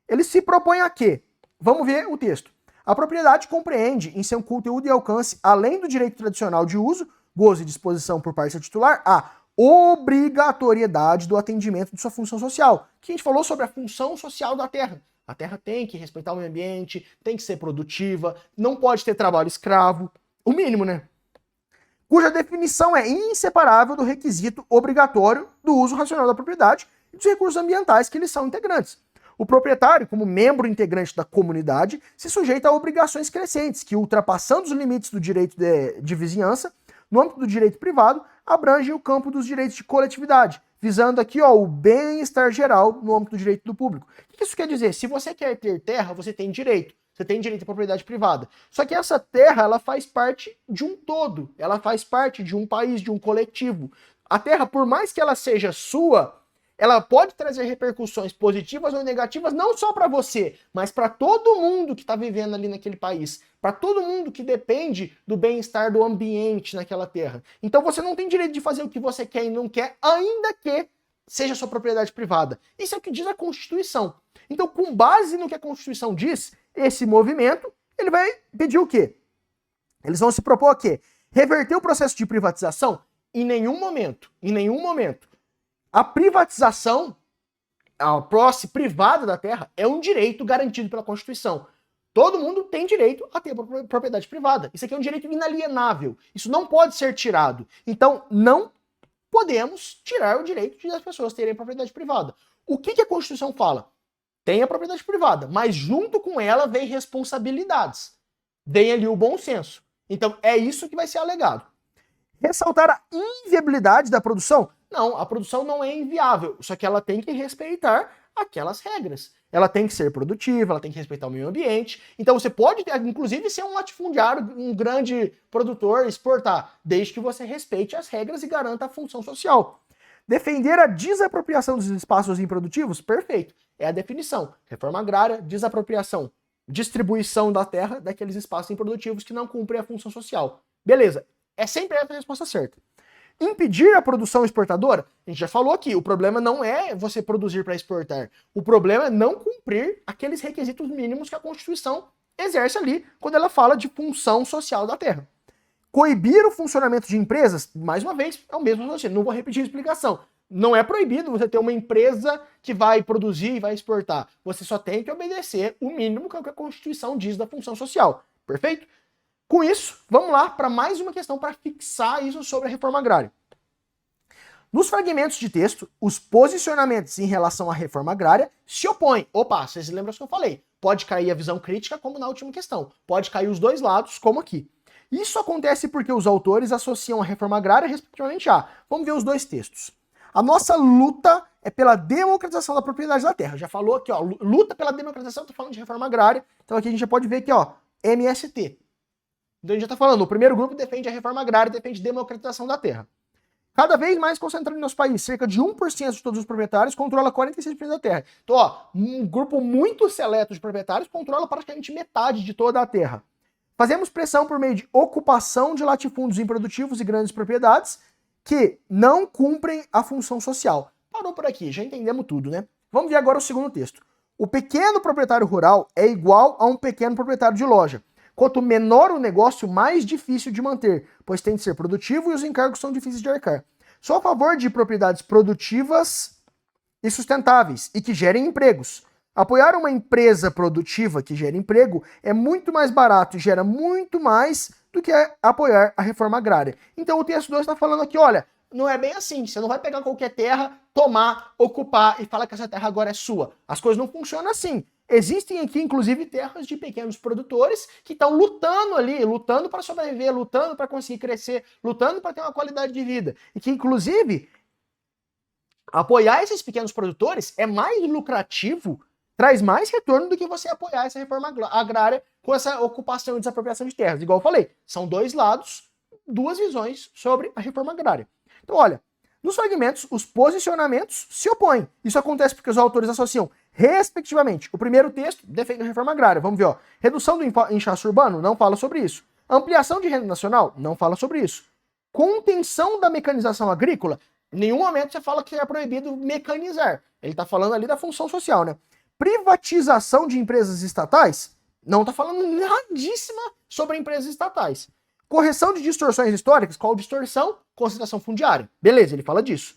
S1: Eles se propõem a quê? Vamos ver o texto. A propriedade compreende, em seu conteúdo e alcance, além do direito tradicional de uso, gozo e disposição por parte do titular, a obrigatoriedade do atendimento de sua função social. Que a gente falou sobre a função social da terra. A terra tem que respeitar o meio ambiente, tem que ser produtiva, não pode ter trabalho escravo, o mínimo, né? Cuja definição é inseparável do requisito obrigatório do uso racional da propriedade e dos recursos ambientais que lhes são integrantes. O proprietário, como membro integrante da comunidade, se sujeita a obrigações crescentes que, ultrapassando os limites do direito de vizinhança, no âmbito do direito privado, abrangem o campo dos direitos de coletividade, visando aqui o bem-estar geral no âmbito do direito do público. O que isso quer dizer? Se você quer ter terra, você tem direito. Você tem direito à propriedade privada. Só que essa terra, ela faz parte de um todo. Ela faz parte de um país, de um coletivo. A terra, por mais que ela seja sua, ela pode trazer repercussões positivas ou negativas, não só para você, mas para todo mundo que está vivendo ali naquele país. Para todo mundo que depende do bem-estar do ambiente naquela terra. Então você não tem direito de fazer o que você quer e não quer, ainda que seja sua propriedade privada. Isso é o que diz a Constituição. Então, com base no que a Constituição diz, esse movimento, ele vai pedir o quê? Eles vão se propor o quê? Reverter o processo de privatização? Em nenhum momento. A privatização, a posse privada da terra, é um direito garantido pela Constituição. Todo mundo tem direito a ter propriedade privada. Isso aqui é um direito inalienável. Isso não pode ser tirado. Então, não podemos tirar o direito de as pessoas terem propriedade privada. O que a Constituição fala? Tem a propriedade privada, mas junto com ela vem responsabilidades. Vem ali o bom senso. Então, é isso que vai ser alegado. Ressaltar a inviabilidade da produção? Não, a produção não é inviável, só que ela tem que respeitar aquelas regras. Ela tem que ser produtiva, ela tem que respeitar o meio ambiente. Então você pode, inclusive, ser um latifundiário, um grande produtor, exportar, desde que você respeite as regras e garanta a função social. Defender a desapropriação dos espaços improdutivos? Perfeito. É a definição. Reforma agrária, desapropriação, distribuição da terra daqueles espaços improdutivos que não cumprem a função social. Beleza. É sempre essa a resposta certa. Impedir a produção exportadora? A gente já falou aqui, o problema não é você produzir para exportar. O problema é não cumprir aqueles requisitos mínimos que a Constituição exerce ali quando ela fala de função social da terra. Coibir o funcionamento de empresas? Mais uma vez, é o mesmo raciocínio, não vou repetir a explicação. Não é proibido você ter uma empresa que vai produzir e vai exportar. Você só tem que obedecer o mínimo que a Constituição diz da função social. Perfeito? Com isso, vamos lá para mais uma questão para fixar isso sobre a reforma agrária. Nos fragmentos de texto, os posicionamentos em relação à reforma agrária se opõem. Opa, vocês lembram o que eu falei? Pode cair a visão crítica, como na última questão. Pode cair os dois lados, como aqui. Isso acontece porque os autores associam a reforma agrária respectivamente a... Vamos ver os dois textos. A nossa luta é pela democratização da propriedade da terra. Já falou aqui, ó, luta pela democratização, tô falando de reforma agrária. Então aqui a gente já pode ver aqui, ó, MST. Então a gente já está falando, o primeiro grupo defende a reforma agrária, defende a democratização da terra. Cada vez mais concentrado em nosso país, cerca de 1% de todos os proprietários controla 46% da terra. Então, ó, um grupo muito seleto de proprietários controla praticamente metade de toda a terra. Fazemos pressão por meio de ocupação de latifúndios improdutivos e grandes propriedades que não cumprem a função social. Parou por aqui, já entendemos tudo, né? Vamos ver agora o segundo texto. O pequeno proprietário rural é igual a um pequeno proprietário de loja. Quanto menor o negócio, mais difícil de manter, pois tem de ser produtivo e os encargos são difíceis de arcar. Sou a favor de propriedades produtivas e sustentáveis e que gerem empregos. Apoiar uma empresa produtiva que gera emprego é muito mais barato e gera muito mais do que apoiar a reforma agrária. Então o texto 2 está falando aqui, olha, não é bem assim. Você não vai pegar qualquer terra, tomar, ocupar e falar que essa terra agora é sua. As coisas não funcionam assim. Existem aqui, inclusive, terras de pequenos produtores que estão lutando ali, lutando para sobreviver, lutando para conseguir crescer, lutando para ter uma qualidade de vida. E que, inclusive, apoiar esses pequenos produtores é mais lucrativo, traz mais retorno do que você apoiar essa reforma agrária com essa ocupação e desapropriação de terras. Igual eu falei, são dois lados, duas visões sobre a reforma agrária. Então, olha, nos fragmentos, os posicionamentos se opõem. Isso acontece porque os autores associam, respectivamente, o primeiro texto defende a reforma agrária. Vamos ver, ó. Redução do inchaço urbano? Não fala sobre isso. Ampliação de renda nacional? Não fala sobre isso. Contenção da mecanização agrícola? Em nenhum momento você fala que é proibido mecanizar. Ele está falando ali da função social, né? Privatização de empresas estatais? Não está falando nadíssima sobre empresas estatais. Correção de distorções históricas, qual distorção? Concentração fundiária. Beleza, ele fala disso.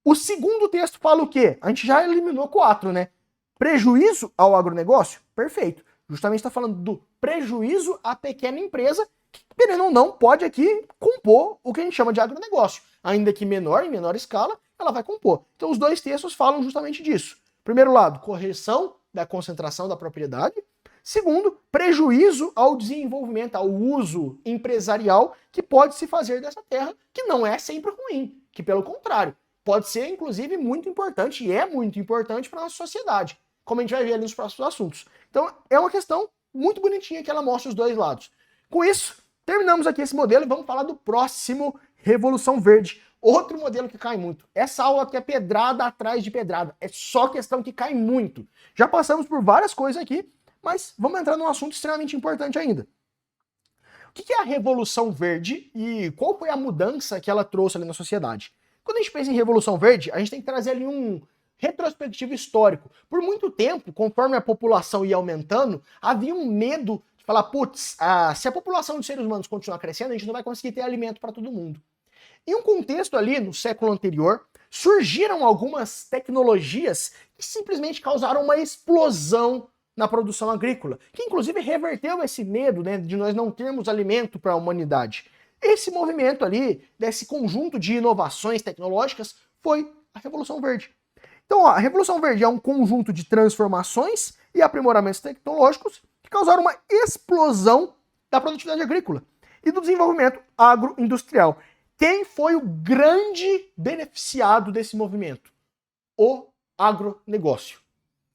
S1: O segundo texto fala o quê? A gente já eliminou 4, né? Prejuízo ao agronegócio? Perfeito. Justamente está falando do prejuízo à pequena empresa, que, querendo ou não, pode aqui compor o que a gente chama de agronegócio. Ainda que menor, em menor escala, ela vai compor. Então os dois textos falam justamente disso. Primeiro lado, correção da concentração da propriedade. Segundo, prejuízo ao desenvolvimento, ao uso empresarial que pode se fazer dessa terra, que não é sempre ruim, que pelo contrário, pode ser inclusive muito importante, e é muito importante para a nossa sociedade, como a gente vai ver ali nos próximos assuntos. Então é uma questão muito bonitinha que ela mostra os dois lados. Com isso, terminamos aqui esse modelo e vamos falar do próximo, Revolução Verde. Outro modelo que cai muito. Essa aula aqui é pedrada atrás de pedrada. É só questão que cai muito. Já passamos por várias coisas aqui, mas vamos entrar num assunto extremamente importante ainda. O que é a Revolução Verde e qual foi a mudança que ela trouxe ali na sociedade? Quando a gente pensa em Revolução Verde, a gente tem que trazer ali um retrospectivo histórico. Por muito tempo, conforme a população ia aumentando, havia um medo de falar, putz, se a população de seres humanos continuar crescendo, a gente não vai conseguir ter alimento para todo mundo. Em um contexto ali, no século anterior, surgiram algumas tecnologias que simplesmente causaram uma explosão na produção agrícola, que inclusive reverteu esse medo, né, de nós não termos alimento para a humanidade. Esse movimento ali, desse conjunto de inovações tecnológicas, foi a Revolução Verde. Então, ó, a Revolução Verde é um conjunto de transformações e aprimoramentos tecnológicos que causaram uma explosão da produtividade agrícola e do desenvolvimento agroindustrial. Quem foi o grande beneficiado desse movimento? O agronegócio.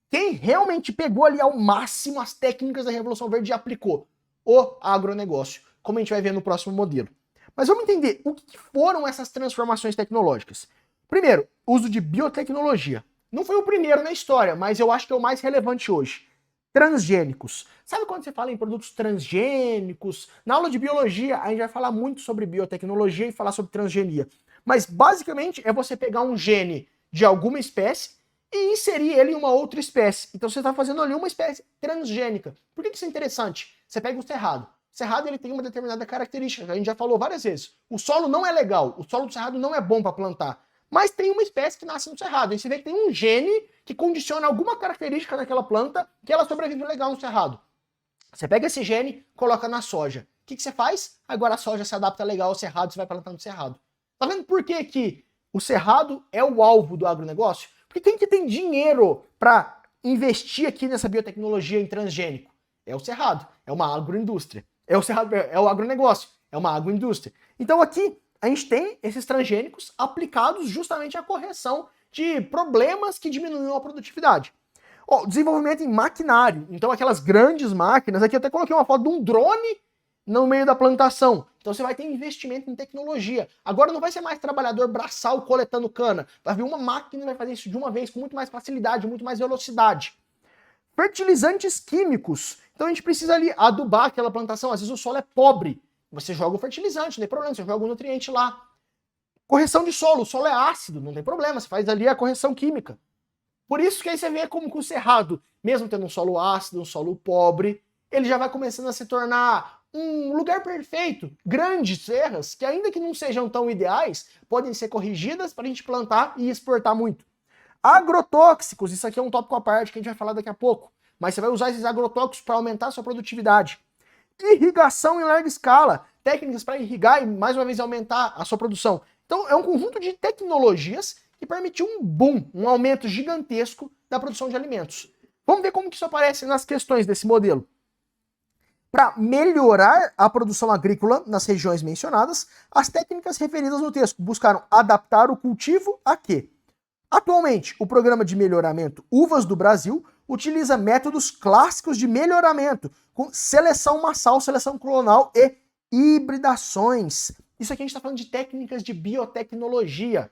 S1: Quem realmente pegou ali ao máximo as técnicas da Revolução Verde e aplicou? O agronegócio, como a gente vai ver no próximo modelo. Mas vamos entender o que foram essas transformações tecnológicas. Primeiro, uso de biotecnologia. Não foi o primeiro na história, mas eu acho que é o mais relevante hoje. Transgênicos. Sabe quando você fala em produtos transgênicos? Na aula de biologia, a gente vai falar muito sobre biotecnologia e falar sobre transgenia. Mas basicamente é você pegar um gene de alguma espécie e inserir ele em uma outra espécie. Então você está fazendo ali uma espécie transgênica. Por que isso é interessante? Você pega o cerrado. O cerrado ele tem uma determinada característica, a gente já falou várias vezes. O solo não é legal, o solo do cerrado não é bom para plantar. Mas tem uma espécie que nasce no cerrado. E você vê que tem um gene que condiciona alguma característica daquela planta que ela sobrevive legal no cerrado. Você pega esse gene, coloca na soja. O que você faz? Agora a soja se adapta legal ao cerrado, você vai plantar no cerrado. Tá vendo por que o cerrado é o alvo do agronegócio? Porque quem que tem dinheiro para investir aqui nessa biotecnologia em transgênico? É o cerrado, é uma agroindústria. É o cerrado, é o agronegócio, é uma agroindústria. Então aqui a gente tem esses transgênicos aplicados justamente à correção de problemas que diminuem a produtividade. Ó, desenvolvimento em maquinário, então aquelas grandes máquinas, aqui eu até coloquei uma foto de um drone no meio da plantação. Então você vai ter investimento em tecnologia. Agora não vai ser mais trabalhador braçal coletando cana, vai vir uma máquina e vai fazer isso de uma vez com muito mais facilidade, muito mais velocidade. Fertilizantes químicos, então a gente precisa ali adubar aquela plantação, às vezes o solo é pobre. Você joga o fertilizante, não tem problema, você joga o nutriente lá. Correção de solo, o solo é ácido, não tem problema, você faz ali a correção química. Por isso que aí você vê como que o cerrado, mesmo tendo um solo ácido, um solo pobre, ele já vai começando a se tornar um lugar perfeito. Grandes serras, que ainda que não sejam tão ideais, podem ser corrigidas para a gente plantar e exportar muito. Agrotóxicos, isso aqui é um tópico à parte que a gente vai falar daqui a pouco, mas você vai usar esses agrotóxicos para aumentar a sua produtividade. Irrigação em larga escala, técnicas para irrigar e mais uma vez aumentar a sua produção. Então é um conjunto de tecnologias que permitiu um boom, um aumento gigantesco da produção de alimentos. Vamos ver como que isso aparece nas questões desse modelo. Para melhorar a produção agrícola nas regiões mencionadas, as técnicas referidas no texto buscaram adaptar o cultivo a quê? Atualmente, o Programa de Melhoramento Uvas do Brasil utiliza métodos clássicos de melhoramento, com seleção massal, seleção clonal e hibridações. Isso aqui a gente está falando de técnicas de biotecnologia.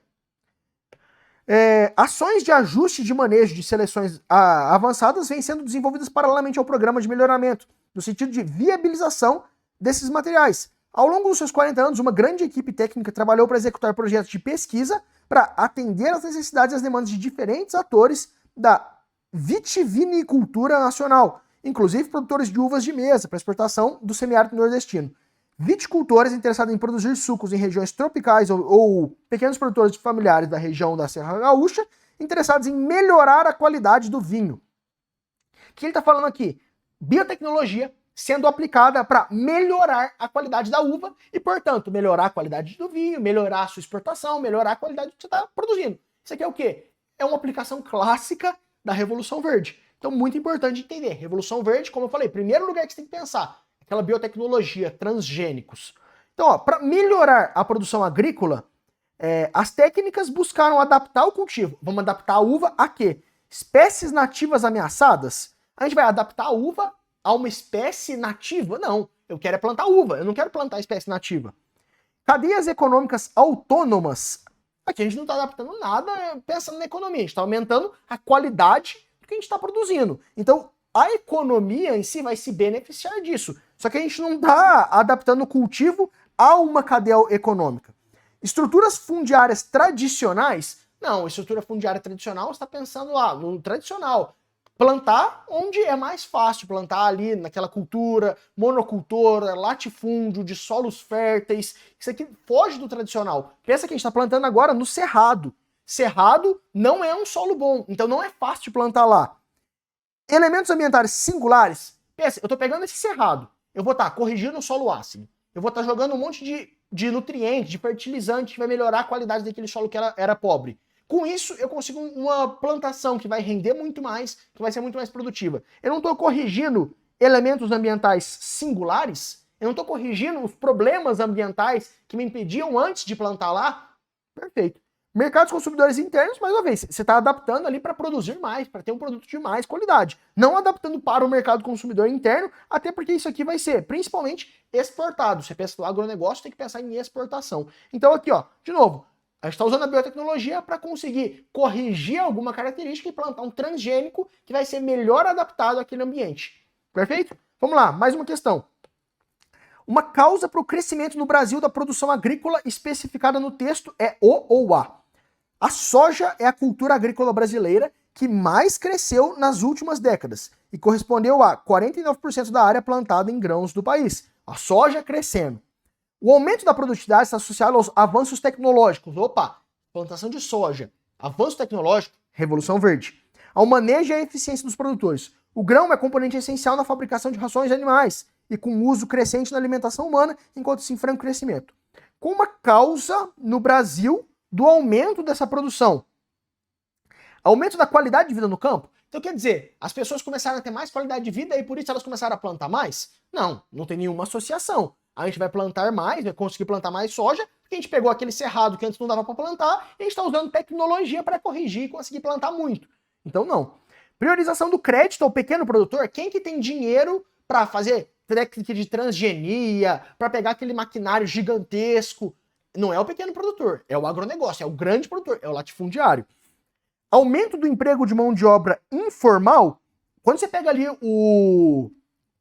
S1: Ações de ajuste de manejo de seleções avançadas vêm sendo desenvolvidas paralelamente ao programa de melhoramento, no sentido de viabilização desses materiais. Ao longo dos seus 40 anos, uma grande equipe técnica trabalhou para executar projetos de pesquisa para atender às necessidades e às demandas de diferentes atores da vitivinicultura nacional, inclusive produtores de uvas de mesa para exportação do semiárido nordestino. Viticultores interessados em produzir sucos em regiões tropicais ou pequenos produtores familiares da região da Serra Gaúcha, interessados em melhorar a qualidade do vinho. O que ele está falando aqui? Biotecnologia sendo aplicada para melhorar a qualidade da uva e, portanto, melhorar a qualidade do vinho, melhorar a sua exportação, melhorar a qualidade que você está produzindo. Isso aqui é o quê? É uma aplicação clássica da Revolução Verde. Então, muito importante entender. Revolução Verde, como eu falei, primeiro lugar que você tem que pensar, aquela biotecnologia, transgênicos. Então, para melhorar a produção agrícola, as técnicas buscaram adaptar o cultivo. Vamos adaptar a uva a quê? Espécies nativas ameaçadas? A gente vai adaptar a uva a uma espécie nativa? Não, eu quero é plantar uva, eu não quero plantar espécie nativa. Cadeias econômicas autônomas? Aqui a gente não está adaptando nada pensando na economia, a gente está aumentando a qualidade do que a gente está produzindo. Então, a economia em si vai se beneficiar disso. Só que a gente não está adaptando o cultivo a uma cadeia econômica. Estruturas fundiárias tradicionais? Não, estrutura fundiária tradicional, você está pensando lá no tradicional. Plantar onde é mais fácil, plantar ali naquela cultura, monocultora, latifúndio, de solos férteis. Isso aqui foge do tradicional. Pensa que a gente está plantando agora no cerrado. Cerrado não é um solo bom, então não é fácil de plantar lá. Elementos ambientais singulares. Pensa, eu estou pegando esse cerrado, eu vou estar corrigindo o solo ácido, eu vou estar jogando um monte de nutrientes, de fertilizante que vai melhorar a qualidade daquele solo que era pobre. Com isso, eu consigo uma plantação que vai render muito mais, que vai ser muito mais produtiva. Eu não estou corrigindo elementos ambientais singulares, eu não estou corrigindo os problemas ambientais que me impediam antes de plantar lá. Perfeito. Mercados consumidores internos, mais uma vez, você está adaptando ali para produzir mais, para ter um produto de mais qualidade. Não adaptando para o mercado consumidor interno, até porque isso aqui vai ser principalmente exportado. Você pensa no agronegócio, tem que pensar em exportação. Então aqui, ó, de novo, a gente está usando a biotecnologia para conseguir corrigir alguma característica e plantar um transgênico que vai ser melhor adaptado àquele ambiente. Perfeito? Vamos lá, mais uma questão. Uma causa para o crescimento no Brasil da produção agrícola especificada no texto é o ou a. A soja é a cultura agrícola brasileira que mais cresceu nas últimas décadas e correspondeu a 49% da área plantada em grãos do país. A soja crescendo. O aumento da produtividade está associado aos avanços tecnológicos. Opa, plantação de soja. Avanço tecnológico, Revolução Verde. Ao manejo e à eficiência dos produtores. O grão é componente essencial na fabricação de rações de animais e com uso crescente na alimentação humana, enquanto se enfrenta o crescimento. Com uma causa no Brasil do aumento dessa produção. Aumento da qualidade de vida no campo. Então quer dizer, as pessoas começaram a ter mais qualidade de vida e por isso elas começaram a plantar mais? Não, não tem nenhuma associação. A gente vai plantar mais, vai conseguir plantar mais soja, porque a gente pegou aquele cerrado que antes não dava para plantar, e a gente está usando tecnologia para corrigir e conseguir plantar muito. Então não. Priorização do crédito ao pequeno produtor. Quem que tem dinheiro para fazer técnica de transgenia, para pegar aquele maquinário gigantesco? Não é o pequeno produtor, é o agronegócio, é o grande produtor, é o latifundiário. Aumento do emprego de mão de obra informal. Quando você pega ali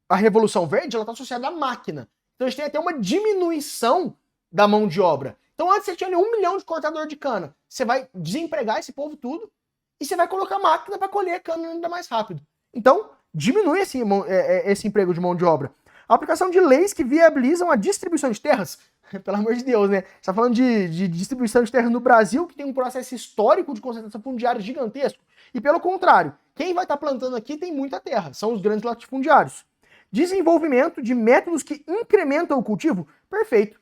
S1: a Revolução Verde, ela está associada à máquina. Então a gente tem até uma diminuição da mão de obra. Então antes você tinha ali 1 milhão de cortador de cana. Você vai desempregar esse povo tudo e você vai colocar máquina para colher cana ainda mais rápido. Então diminui esse emprego de mão de obra. A aplicação de leis que viabilizam a distribuição de terras. Pelo amor de Deus, né? Você está falando de distribuição de terras no Brasil, que tem um processo histórico de concentração fundiária gigantesco. E pelo contrário, quem vai estar plantando aqui tem muita terra. São os grandes latifundiários. Desenvolvimento de métodos que incrementam o cultivo. Perfeito.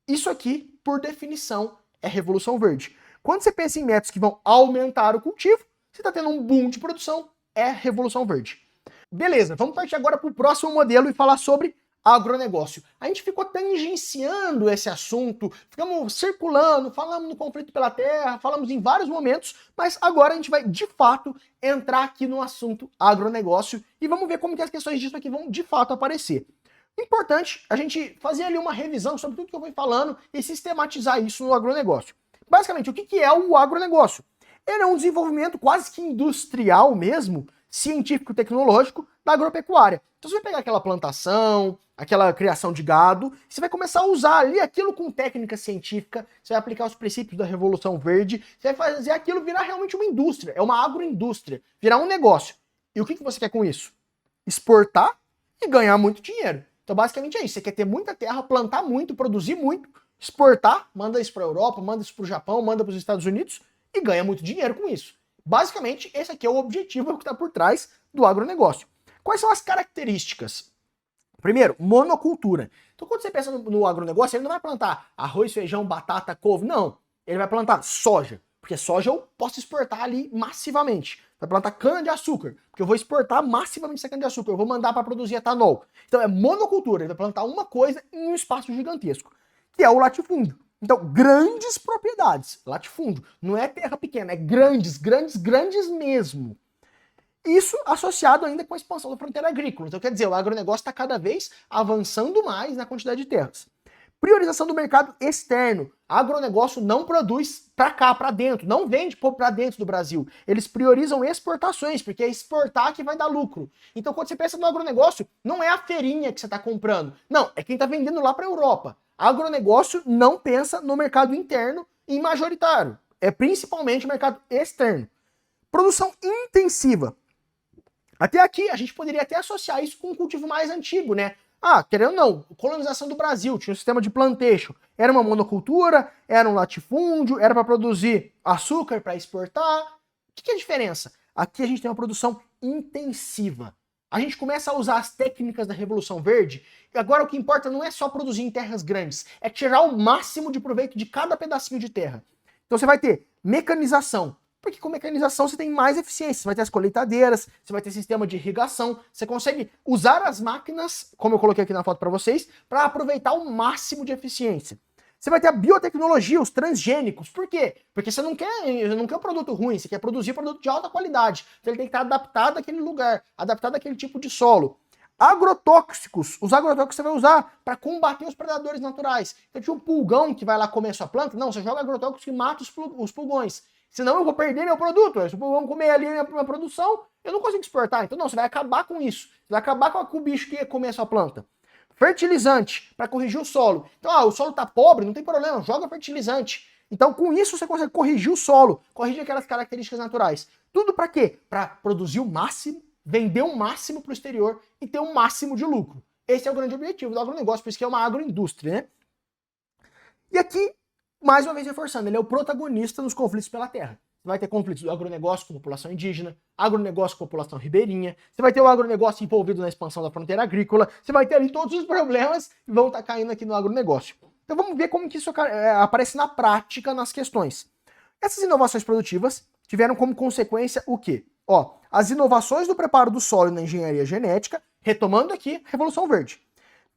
S1: Isso aqui, por definição, é Revolução Verde. Quando você pensa em métodos que vão aumentar o cultivo, você está tendo um boom de produção, é Revolução Verde. Beleza, vamos partir agora para o próximo modelo e falar sobre agronegócio. A gente ficou tangenciando esse assunto, ficamos circulando, falamos no conflito pela terra, falamos em vários momentos, mas agora a gente vai, de fato, entrar aqui no assunto agronegócio e vamos ver como que as questões disso aqui vão, de fato, aparecer. Importante a gente fazer ali uma revisão sobre tudo que eu fui falando e sistematizar isso no agronegócio. Basicamente, o que é o agronegócio? Ele é um desenvolvimento quase que industrial mesmo, científico-tecnológico da agropecuária. Então você vai pegar aquela plantação, aquela criação de gado, você vai começar a usar ali aquilo com técnica científica, você vai aplicar os princípios da Revolução Verde, você vai fazer aquilo virar realmente uma indústria, é uma agroindústria, virar um negócio. E o que você quer com isso? exportar e ganhar muito dinheiro. Então, basicamente é isso. Você quer ter muita terra, plantar muito, produzir muito, exportar, manda isso para a Europa, manda isso para o Japão, manda para os Estados Unidos e ganha muito dinheiro com isso. Basicamente, esse aqui é o objetivo que está por trás do agronegócio. Quais são as características? Primeiro, monocultura. Então, quando você pensa no agronegócio, ele não vai plantar arroz, feijão, batata, couve, não. Ele vai plantar soja, porque soja eu posso exportar ali massivamente. Vai plantar cana-de-açúcar, porque eu vou exportar massivamente essa cana-de-açúcar, eu vou mandar para produzir etanol. Então é monocultura, ele vai plantar uma coisa em um espaço gigantesco, que é o latifúndio. Então, grandes propriedades, latifúndio, não é terra pequena, é grandes, grandes, grandes mesmo. Isso associado ainda com a expansão da fronteira agrícola. Então, quer dizer, o agronegócio está cada vez avançando mais na quantidade de terras. Priorização do mercado externo. Agronegócio não produz para cá, para dentro, não vende para dentro do Brasil. Eles priorizam exportações, porque é exportar que vai dar lucro. Então, quando você pensa no agronegócio, não é a feirinha que você está comprando. Não, é quem está vendendo lá para a Europa. Agronegócio não pensa no mercado interno e majoritário. É principalmente o mercado externo. Produção intensiva. Até aqui, a gente poderia até associar isso com um cultivo mais antigo, né? Ah, querendo ou não, colonização do Brasil, tinha um sistema de plantation. Era uma monocultura, era um latifúndio, era para produzir açúcar para exportar. O que é a diferença? Aqui a gente tem uma produção intensiva. A gente começa a usar as técnicas da Revolução Verde, e agora o que importa não é só produzir em terras grandes, é tirar o máximo de proveito de cada pedacinho de terra. Então você vai ter mecanização, porque com mecanização você tem mais eficiência, você vai ter as colheitadeiras, você vai ter sistema de irrigação, você consegue usar as máquinas, como eu coloquei aqui na foto para vocês, para aproveitar o máximo de eficiência. Você vai ter a biotecnologia, os transgênicos. Por quê? Porque você não quer um produto ruim, você quer produzir produto de alta qualidade. Então ele tem que estar adaptado àquele lugar, adaptado àquele tipo de solo. Agrotóxicos. Os agrotóxicos você vai usar para combater os predadores naturais. Então tinha um pulgão que vai lá comer a sua planta. Não, você joga agrotóxicos e mata os pulgões. Senão eu vou perder meu produto. Se o pulgão comer ali a minha produção, eu não consigo exportar. Então não, você vai acabar com isso. Você vai acabar com o bicho que ia comer a sua planta. Fertilizante, para corrigir o solo. Então, o solo tá pobre, não tem problema, joga fertilizante. Então, com isso, você consegue corrigir o solo, corrigir aquelas características naturais. Tudo para quê? Para produzir o máximo, vender o máximo para o exterior e ter o máximo de lucro. Esse é o grande objetivo do agronegócio, por isso que é uma agroindústria, né? E aqui, mais uma vez reforçando, ele é o protagonista nos conflitos pela terra. Você vai ter conflitos do agronegócio com a população indígena, agronegócio com a população ribeirinha, você vai ter o agronegócio envolvido na expansão da fronteira agrícola, você vai ter ali todos os problemas que vão estar caindo aqui no agronegócio. Então vamos ver como que isso aparece na prática nas questões. Essas inovações produtivas tiveram como consequência o quê? As inovações do preparo do solo e na engenharia genética, retomando aqui, Revolução Verde.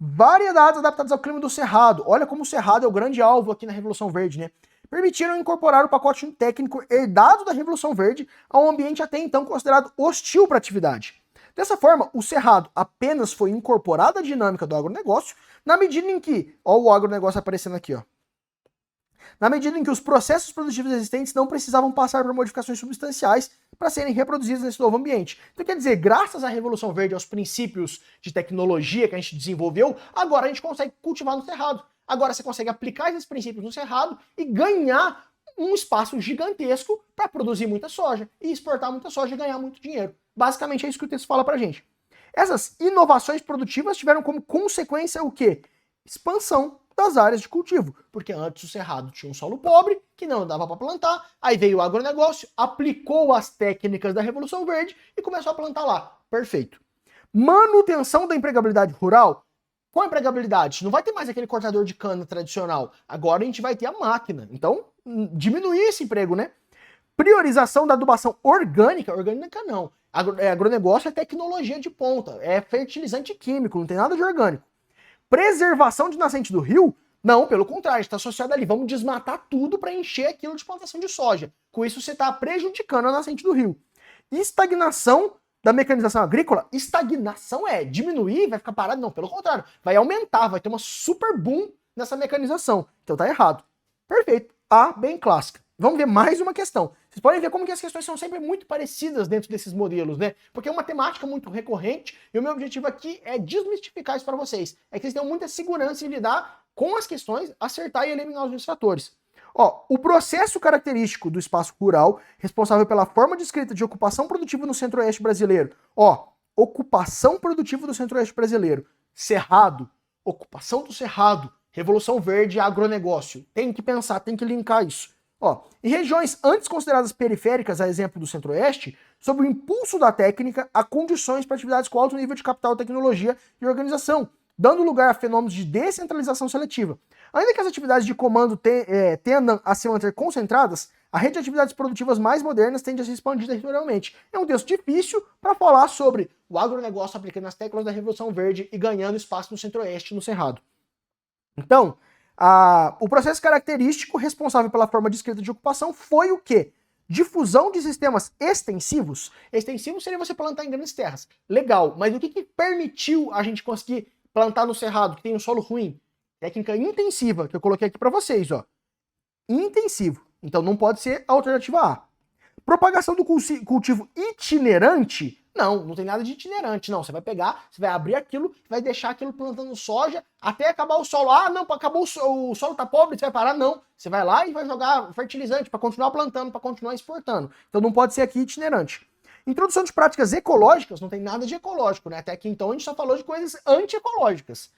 S1: Variedades adaptadas ao clima do Cerrado. Olha como o Cerrado é o grande alvo aqui na Revolução Verde, né? Permitiram incorporar o pacote técnico herdado da Revolução Verde a um ambiente até então considerado hostil para a atividade. Dessa forma, o Cerrado apenas foi incorporado à dinâmica do agronegócio na medida em que, o agronegócio aparecendo aqui, na medida em que os processos produtivos existentes não precisavam passar por modificações substanciais para serem reproduzidos nesse novo ambiente. Então, quer dizer, graças à Revolução Verde, aos princípios de tecnologia que a gente desenvolveu, agora a gente consegue cultivar no Cerrado. Agora você consegue aplicar esses princípios no Cerrado e ganhar um espaço gigantesco para produzir muita soja e exportar muita soja e ganhar muito dinheiro. Basicamente é isso que o texto fala pra gente. Essas inovações produtivas tiveram como consequência o quê? Expansão das áreas de cultivo, porque antes o Cerrado tinha um solo pobre, que não dava para plantar, aí veio o agronegócio, aplicou as técnicas da Revolução Verde e começou a plantar lá. Perfeito. Manutenção da empregabilidade rural. Qual a empregabilidade? Não vai ter mais aquele cortador de cana tradicional. Agora a gente vai ter a máquina. Então, diminuir esse emprego, né? Priorização da adubação orgânica. Orgânica não. Agronegócio é tecnologia de ponta. É fertilizante químico, não tem nada de orgânico. Preservação de nascente do rio? Não, pelo contrário, está associado ali. Vamos desmatar tudo para encher aquilo de plantação de soja. Com isso você está prejudicando a nascente do rio. Estagnação da mecanização agrícola, estagnação é diminuir, vai ficar parado? Não, pelo contrário, vai aumentar, vai ter uma super boom nessa mecanização. Então tá errado. Perfeito. A, bem clássica. Vamos ver mais uma questão. Vocês podem ver como que as questões são sempre muito parecidas dentro desses modelos, né? Porque é uma temática muito recorrente e o meu objetivo aqui é desmistificar isso para vocês. É que vocês tenham muita segurança em lidar com as questões, acertar e eliminar os fatores. O processo característico do espaço rural, responsável pela forma descrita de ocupação produtiva no centro-oeste brasileiro, ocupação produtiva do Centro-Oeste brasileiro. Cerrado, ocupação do Cerrado, Revolução Verde e agronegócio. Tem que pensar, tem que linkar isso. Ó, em regiões antes consideradas periféricas, a exemplo do Centro-Oeste, sob o impulso da técnica, há condições para atividades com alto nível de capital, tecnologia e organização, dando lugar a fenômenos de descentralização seletiva. Ainda que as atividades de comando tendam a se manter concentradas, a rede de atividades produtivas mais modernas tende a se expandir territorialmente. É um texto difícil para falar sobre o agronegócio aplicando as teclas da Revolução Verde e ganhando espaço no Centro-Oeste, no Cerrado. Então, o processo característico responsável pela forma descrita de ocupação foi o quê? Difusão de sistemas extensivos. Extensivo seria você plantar em grandes terras. Legal, mas o que permitiu a gente conseguir plantar no Cerrado, que tem um solo ruim? Técnica intensiva, que eu coloquei aqui para vocês, ó. Intensivo. Então não pode ser a alternativa A. Propagação do cultivo itinerante. Não tem nada de itinerante, não. Você vai pegar, você vai abrir aquilo, vai deixar aquilo plantando soja até acabar o solo. Ah, não, acabou o solo tá pobre, você vai parar? Não. Você vai lá e vai jogar fertilizante para continuar plantando, para continuar exportando. Então não pode ser aqui itinerante. Introdução de práticas ecológicas, não tem nada de ecológico, né? Até aqui então a gente só falou de coisas antiecológicas.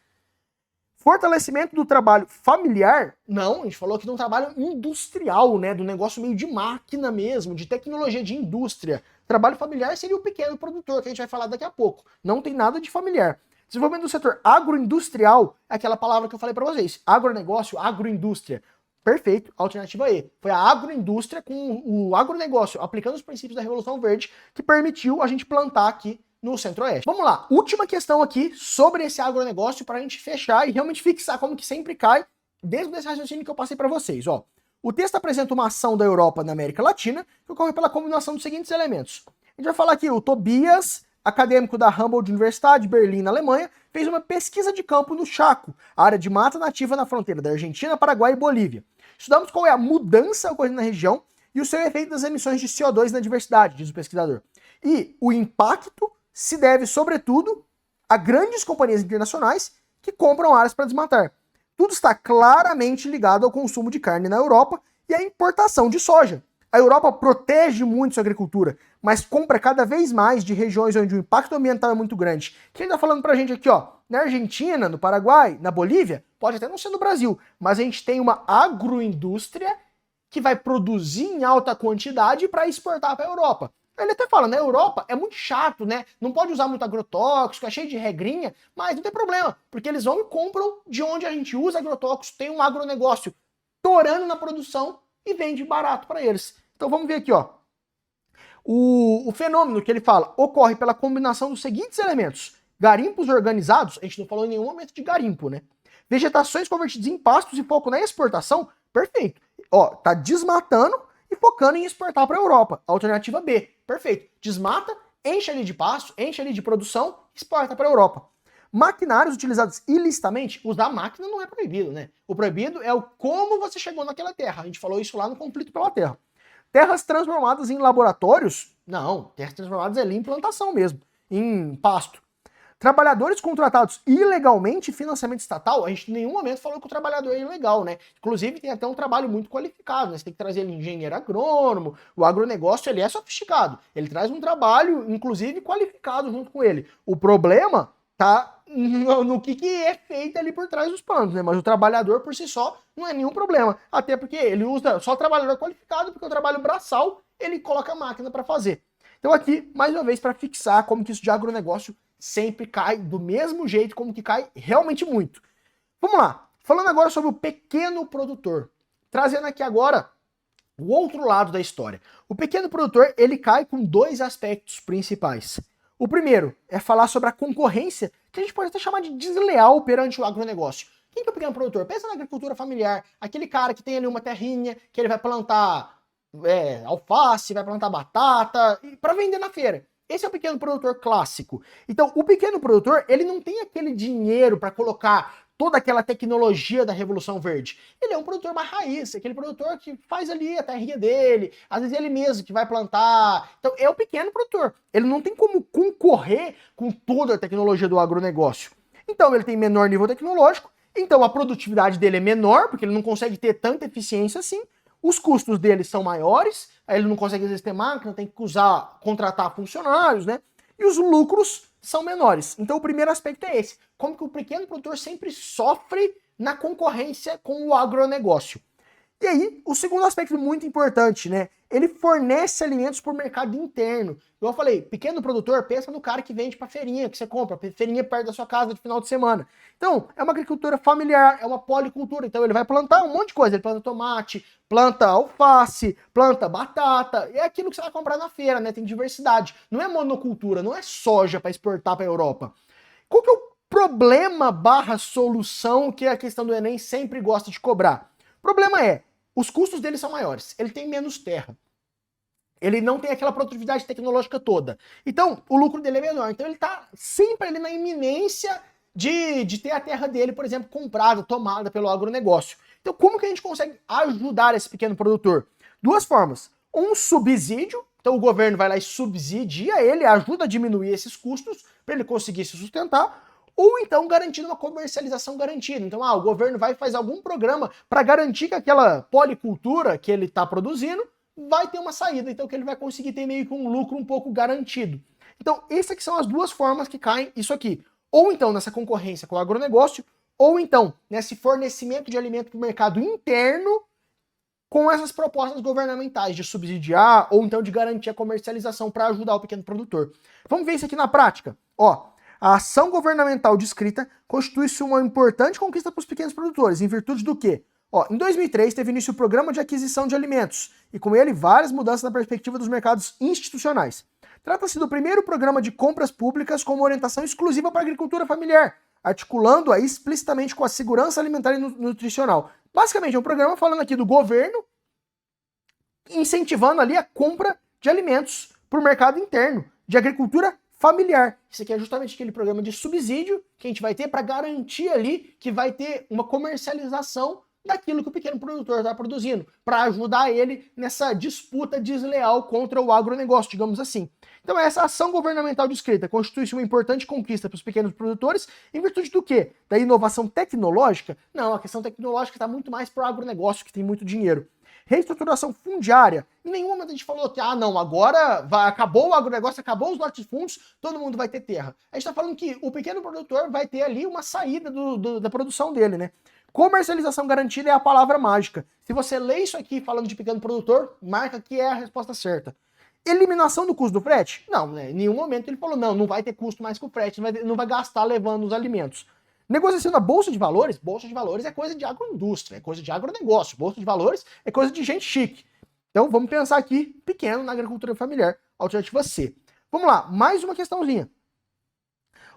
S1: Fortalecimento do trabalho familiar, não, a gente falou aqui de um trabalho industrial, né, do negócio meio de máquina mesmo, de tecnologia de indústria. Trabalho familiar seria o pequeno produtor, que a gente vai falar daqui a pouco. Não tem nada de familiar. Desenvolvimento do setor agroindustrial, é aquela palavra que eu falei para vocês. Agronegócio, agroindústria. Perfeito, alternativa E. Foi a agroindústria com o agronegócio, aplicando os princípios da Revolução Verde, que permitiu a gente plantar aqui no Centro-Oeste. Vamos lá, última questão aqui sobre esse agronegócio para a gente fechar e realmente fixar como que sempre cai, desde esse raciocínio que eu passei para vocês. Ó, o texto apresenta uma ação da Europa na América Latina que ocorre pela combinação dos seguintes elementos. A gente vai falar aqui, o Tobias, acadêmico da Humboldt Universidade, Berlim, na Alemanha, fez uma pesquisa de campo no Chaco, a área de mata nativa na fronteira da Argentina, Paraguai e Bolívia. Estudamos qual é a mudança ocorrendo na região e o seu efeito nas emissões de CO2 na diversidade, diz o pesquisador. E o impacto se deve, sobretudo, a grandes companhias internacionais que compram áreas para desmatar. Tudo está claramente ligado ao consumo de carne na Europa e à importação de soja. A Europa protege muito sua agricultura, mas compra cada vez mais de regiões onde o impacto ambiental é muito grande. Quem está falando para a gente aqui, ó, na Argentina, no Paraguai, na Bolívia, pode até não ser no Brasil, mas a gente tem uma agroindústria que vai produzir em alta quantidade para exportar para a Europa. Ele até fala, na Europa é muito chato, né? Não pode usar muito agrotóxico, é cheio de regrinha, mas não tem problema, porque eles vão e compram de onde a gente usa agrotóxicos, tem um agronegócio torando na produção e vende barato para eles. Então vamos ver aqui, ó. O fenômeno que ele fala ocorre pela combinação dos seguintes elementos. Garimpos organizados, a gente não falou em nenhum momento de garimpo, né? Vegetações convertidas em pastos e foco na exportação, perfeito. Ó, tá desmatando e focando em exportar para a Europa. Alternativa B, perfeito. Desmata, enche ali de pasto, enche ali de produção, exporta para a Europa. Maquinários utilizados ilicitamente, usar máquina não é proibido, né? O proibido é o como você chegou naquela terra. A gente falou isso lá no conflito pela terra. Terras transformadas em laboratórios, não. Terras transformadas é ali em plantação mesmo, em pasto. Trabalhadores contratados ilegalmente em financiamento estatal, a gente em nenhum momento falou que o trabalhador é ilegal, né? Inclusive tem até um trabalho muito qualificado, né? Você tem que trazer ele engenheiro agrônomo, o agronegócio ele é sofisticado, ele traz um trabalho, inclusive, qualificado junto com ele. O problema tá no que é feito ali por trás dos panos, né? Mas o trabalhador por si só não é nenhum problema, até porque ele usa só trabalhador qualificado, porque o trabalho braçal ele coloca a máquina para fazer. Então aqui, mais uma vez, para fixar como que isso de agronegócio sempre cai do mesmo jeito, como que cai realmente muito. Vamos lá, falando agora sobre o pequeno produtor, trazendo aqui agora o outro lado da história. O pequeno produtor, ele cai com dois aspectos principais. O primeiro é falar sobre a concorrência, que a gente pode até chamar de desleal perante o agronegócio. Quem que é o pequeno produtor? Pensa na agricultura familiar, aquele cara que tem ali uma terrinha, que ele vai plantar alface, vai plantar batata, para vender na feira. Esse é o pequeno produtor clássico. Então, o pequeno produtor, ele não tem aquele dinheiro para colocar toda aquela tecnologia da Revolução Verde. Ele é um produtor mais raiz, aquele produtor que faz ali a terrinha dele, às vezes ele mesmo que vai plantar. Então, é o pequeno produtor. Ele não tem como concorrer com toda a tecnologia do agronegócio. Então, ele tem menor nível tecnológico, então a produtividade dele é menor, porque ele não consegue ter tanta eficiência assim. Os custos dele são maiores, aí ele não consegue às vezes ter máquina, tem que contratar funcionários, né? e os lucros são menores. Então o primeiro aspecto é esse, como que o pequeno produtor sempre sofre na concorrência com o agronegócio. E aí, o segundo aspecto muito importante, né? Ele fornece alimentos para o mercado interno. Igual eu falei, pequeno produtor, pensa no cara que vende para feirinha, que você compra, feirinha perto da sua casa de final de semana. Então, é uma agricultura familiar, é uma policultura. Então, ele vai plantar um monte de coisa. Ele planta tomate, planta alface, planta batata. É aquilo que você vai comprar na feira, né? Tem diversidade. Não é monocultura, não é soja para exportar para a Europa. Qual que é o problema barra solução que a questão do Enem sempre gosta de cobrar? O problema é, os custos dele são maiores, ele tem menos terra. Ele não tem aquela produtividade tecnológica toda. Então, o lucro dele é menor. Então, ele está sempre ali na iminência de ter a terra dele, por exemplo, comprada, tomada pelo agronegócio. Então, como que a gente consegue ajudar esse pequeno produtor? Duas formas. Um subsídio. Então, o governo vai lá e subsidia ele, ajuda a diminuir esses custos para ele conseguir se sustentar. Ou então garantindo uma comercialização garantida. Então, o governo vai fazer algum programa para garantir que aquela policultura que ele está produzindo vai ter uma saída, então que ele vai conseguir ter meio que um lucro um pouco garantido. Então, essas aqui são as duas formas que caem isso aqui. Ou então nessa concorrência com o agronegócio, ou então nesse fornecimento de alimento para o mercado interno com essas propostas governamentais de subsidiar ou então de garantir a comercialização para ajudar o pequeno produtor. Vamos ver isso aqui na prática. A ação governamental descrita constitui-se uma importante conquista para os pequenos produtores, em virtude do quê? Em 2003 teve início o Programa de Aquisição de Alimentos, e com ele várias mudanças na perspectiva dos mercados institucionais. Trata-se do primeiro programa de compras públicas com uma orientação exclusiva para a agricultura familiar, articulando-a explicitamente com a segurança alimentar e nutricional. Basicamente é um programa falando aqui do governo, incentivando ali a compra de alimentos para o mercado interno, de agricultura familiar. Isso aqui é justamente aquele programa de subsídio que a gente vai ter para garantir ali que vai ter uma comercialização daquilo que o pequeno produtor está produzindo, para ajudar ele nessa disputa desleal contra o agronegócio, digamos assim. Então essa ação governamental descrita constitui-se uma importante conquista para os pequenos produtores em virtude do quê? Da inovação tecnológica? Não, a questão tecnológica está muito mais para o agronegócio, que tem muito dinheiro. Reestruturação fundiária. Em nenhum momento a gente falou que, não, agora acabou o agronegócio, acabou os latifúndios, todo mundo vai ter terra. A gente está falando que o pequeno produtor vai ter ali uma saída da produção dele, né? Comercialização garantida é a palavra mágica. Se você lê isso aqui falando de pequeno produtor, marca que é a resposta certa. Eliminação do custo do frete? Não, né? Em nenhum momento ele falou, não vai ter custo mais com o frete, não vai gastar levando os alimentos. Negociação da Bolsa de Valores é coisa de agroindústria, é coisa de agronegócio. Bolsa de Valores é coisa de gente chique. Então vamos pensar aqui pequeno na agricultura familiar, alternativa C. Vamos lá, mais uma questãozinha.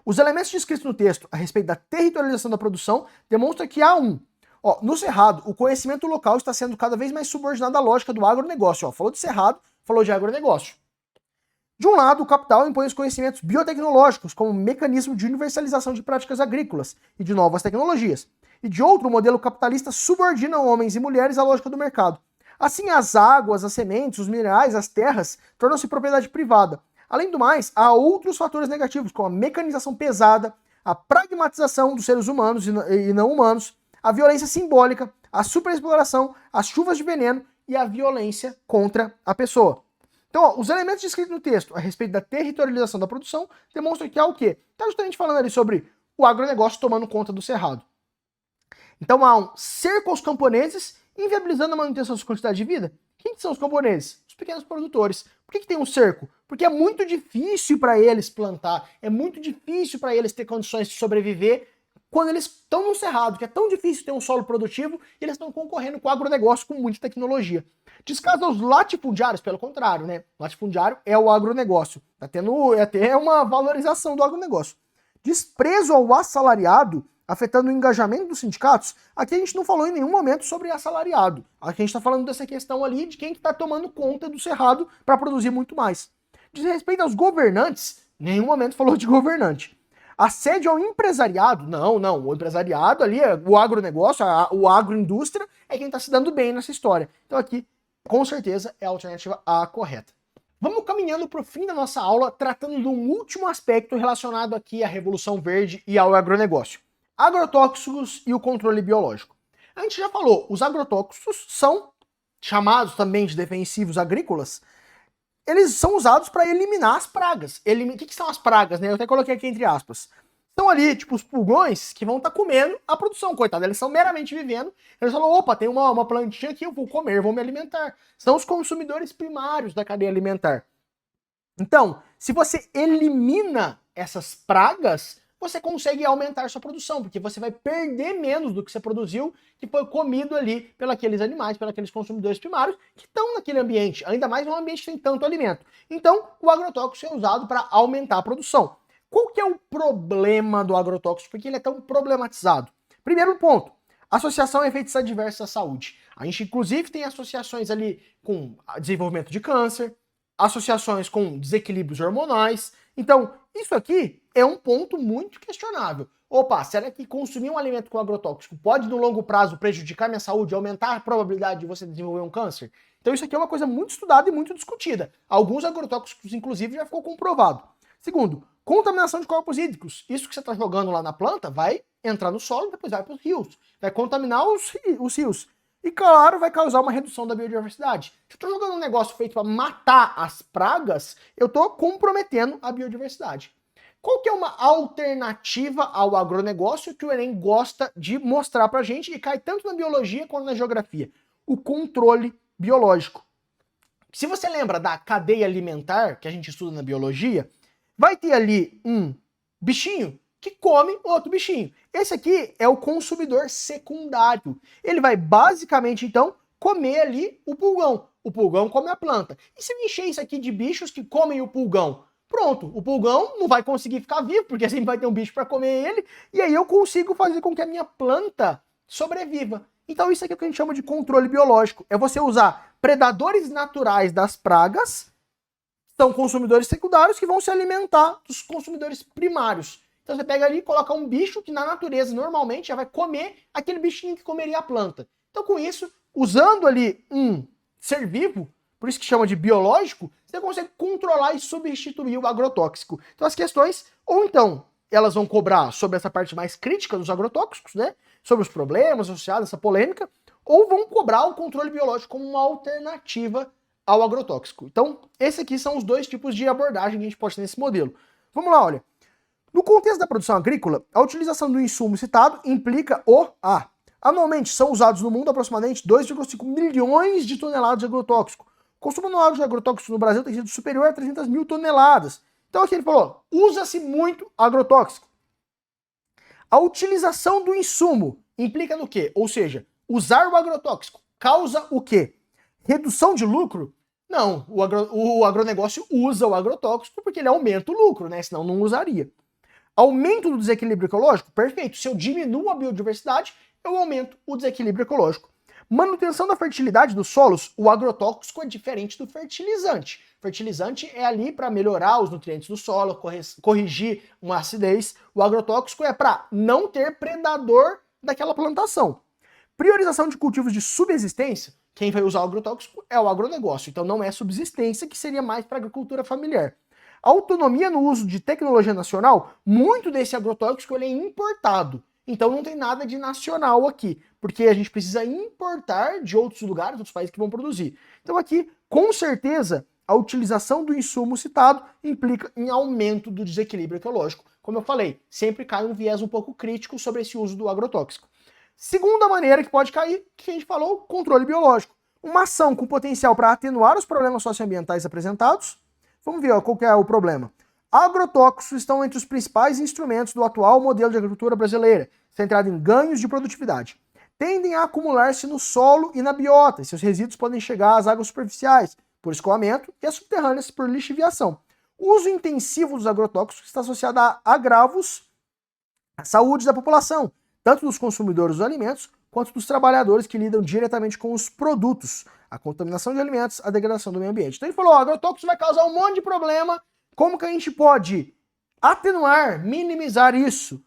S1: Os elementos descritos no texto a respeito da territorialização da produção demonstram que há no Cerrado, o conhecimento local está sendo cada vez mais subordinado à lógica do agronegócio. Falou de Cerrado, falou de agronegócio. De um lado, o capital impõe os conhecimentos biotecnológicos como mecanismo de universalização de práticas agrícolas e de novas tecnologias. E de outro, o modelo capitalista subordina homens e mulheres à lógica do mercado. Assim, as águas, as sementes, os minerais, as terras tornam-se propriedade privada. Além do mais, há outros fatores negativos, como a mecanização pesada, a pragmatização dos seres humanos e não humanos, a violência simbólica, a superexploração, as chuvas de veneno e a violência contra a pessoa. Então, os elementos descritos no texto a respeito da territorialização da produção demonstram que há o quê? Está justamente falando ali sobre o agronegócio tomando conta do cerrado. Então há um cerco aos camponeses, inviabilizando a manutenção da sua quantidade de vida. Quem que são os camponeses? Os pequenos produtores. Por que tem um cerco? Porque é muito difícil para eles plantar, é muito difícil para eles ter condições de sobreviver quando eles estão no cerrado, que é tão difícil ter um solo produtivo, e eles estão concorrendo com o agronegócio com muita tecnologia. Descaso aos latifundiários, pelo contrário, né? O latifundiário é o agronegócio. Tá tendo até uma valorização do agronegócio. Desprezo ao assalariado, afetando o engajamento dos sindicatos. Aqui a gente não falou em nenhum momento sobre assalariado. Aqui a gente está falando dessa questão ali de quem está tomando conta do cerrado para produzir muito mais. Diz respeito aos governantes, em nenhum momento falou de governante. Assédio ao empresariado? Não. O empresariado ali, o agronegócio, o agroindústria, é quem está se dando bem nessa história. Então aqui, com certeza, é a alternativa A correta. Vamos caminhando para o fim da nossa aula, tratando de um último aspecto relacionado aqui à Revolução Verde e ao agronegócio. Agrotóxicos e o controle biológico. A gente já falou, os agrotóxicos são chamados também de defensivos agrícolas, eles são usados para eliminar as pragas. O que são as pragas, né? Eu até coloquei aqui entre aspas. São ali, tipo, os pulgões que vão estar comendo a produção, coitado. Eles estão meramente vivendo. Eles falam, opa, tem uma plantinha aqui, eu vou comer, vou me alimentar. São os consumidores primários da cadeia alimentar. Então, se você elimina essas pragas, você consegue aumentar sua produção, porque você vai perder menos do que você produziu, que foi comido ali pelos animais, pelos consumidores primários, que estão naquele ambiente, ainda mais num ambiente que tem tanto alimento. Então, o agrotóxico é usado para aumentar a produção. Qual que é o problema do agrotóxico? Porque ele é tão problematizado. Primeiro ponto, associação a efeitos adversos à saúde. A gente, inclusive, tem associações ali com desenvolvimento de câncer, associações com desequilíbrios hormonais. Então, isso aqui é um ponto muito questionável. Opa, será que consumir um alimento com agrotóxico pode, no longo prazo, prejudicar minha saúde e aumentar a probabilidade de você desenvolver um câncer? Então, isso aqui é uma coisa muito estudada e muito discutida. Alguns agrotóxicos, inclusive, já ficou comprovado. Segundo, contaminação de corpos hídricos. Isso que você está jogando lá na planta vai entrar no solo e depois vai para os rios. Vai contaminar os rios. E, claro, vai causar uma redução da biodiversidade. Se eu estou jogando um negócio feito para matar as pragas, eu estou comprometendo a biodiversidade. Qual que é uma alternativa ao agronegócio que o Enem gosta de mostrar para a gente e cai tanto na biologia quanto na geografia? O controle biológico. Se você lembra da cadeia alimentar que a gente estuda na biologia, vai ter ali um bichinho que come outro bichinho. Esse aqui é o consumidor secundário. Ele vai basicamente, então, comer ali o pulgão. O pulgão come a planta. E se eu encher isso aqui de bichos que comem o pulgão? Pronto, o pulgão não vai conseguir ficar vivo, porque sempre vai ter um bicho para comer ele, e aí eu consigo fazer com que a minha planta sobreviva. Então isso aqui é o que a gente chama de controle biológico. É você usar predadores naturais das pragas, são consumidores secundários que vão se alimentar dos consumidores primários. Então você pega ali e coloca um bicho que na natureza normalmente já vai comer aquele bichinho que comeria a planta. Então com isso, usando ali um ser vivo, por isso que chama de biológico, você consegue controlar e substituir o agrotóxico. Então as questões, ou então elas vão cobrar sobre essa parte mais crítica dos agrotóxicos, né? Sobre os problemas associados a essa polêmica, ou vão cobrar o controle biológico como uma alternativa ao agrotóxico. Então, esses aqui são os dois tipos de abordagem que a gente pode ter nesse modelo. Vamos lá, olha. No contexto da produção agrícola, a utilização do insumo citado implica anualmente são usados no mundo aproximadamente 2,5 milhões de toneladas de agrotóxico. O consumo anual de agrotóxico no Brasil tem sido superior a 300 mil toneladas. Então aqui ele falou, usa-se muito agrotóxico. A utilização do insumo implica no quê? Ou seja, usar o agrotóxico causa o quê? Redução de lucro? Não, o agronegócio usa o agrotóxico porque ele aumenta o lucro, né? Senão não usaria. Aumento do desequilíbrio ecológico? Perfeito. Se eu diminuo a biodiversidade, eu aumento o desequilíbrio ecológico. Manutenção da fertilidade dos solos, o agrotóxico é diferente do fertilizante. Fertilizante é ali para melhorar os nutrientes do solo, corrigir uma acidez. O agrotóxico é para não ter predador daquela plantação. Priorização de cultivos de subsistência, quem vai usar o agrotóxico é o agronegócio, então não é subsistência, que seria mais para a agricultura familiar. Autonomia no uso de tecnologia nacional, muito desse agrotóxico ele é importado. Então não tem nada de nacional aqui, porque a gente precisa importar de outros lugares, outros países que vão produzir. Então aqui, com certeza, a utilização do insumo citado implica em aumento do desequilíbrio ecológico. Como eu falei, sempre cai um viés um pouco crítico sobre esse uso do agrotóxico. Segunda maneira que pode cair, que a gente falou, controle biológico. Uma ação com potencial para atenuar os problemas socioambientais apresentados. Vamos ver qual que é o problema. Agrotóxicos estão entre os principais instrumentos do atual modelo de agricultura brasileira, centrado em ganhos de produtividade. Tendem a acumular-se no solo e na biota, e seus resíduos podem chegar às águas superficiais, por escoamento, e às subterrâneas, por lixiviação. O uso intensivo dos agrotóxicos está associado a agravos à saúde da população, tanto dos consumidores dos alimentos, quanto dos trabalhadores que lidam diretamente com os produtos, a contaminação de alimentos, a degradação do meio ambiente. Então ele falou, agrotóxico vai causar um monte de problema, como que a gente pode atenuar, minimizar isso? O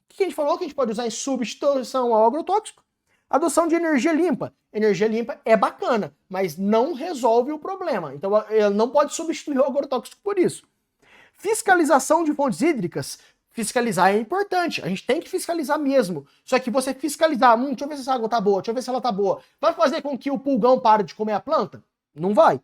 S1: que a gente falou que a gente pode usar em substituição ao agrotóxico? Adoção de energia limpa. Energia limpa é bacana, mas não resolve o problema. Então ele não pode substituir o agrotóxico por isso. Fiscalização de fontes hídricas. Fiscalizar é importante, a gente tem que fiscalizar mesmo. Só que você fiscalizar, deixa eu ver se essa água tá boa, deixa eu ver se ela tá boa, vai fazer com que o pulgão pare de comer a planta? Não vai.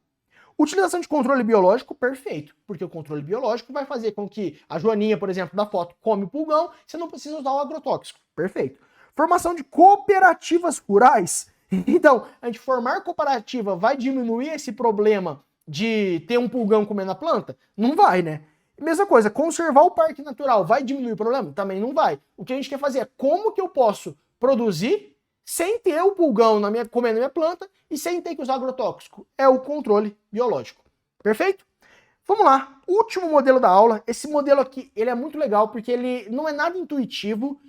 S1: Utilização de controle biológico, perfeito, porque o controle biológico vai fazer com que a Joaninha, por exemplo, da foto, come o pulgão, você não precisa usar o agrotóxico, perfeito. Formação de cooperativas rurais. Então, a gente formar cooperativa vai diminuir esse problema de ter um pulgão comendo a planta? Não vai, né? Mesma coisa, conservar o parque natural vai diminuir o problema? Também não vai. O que a gente quer fazer é como que eu posso produzir sem ter o pulgão comendo a minha planta e sem ter que usar agrotóxico. É o controle biológico. Perfeito? Vamos lá. Último modelo da aula. Esse modelo aqui, ele é muito legal porque ele não é nada intuitivo.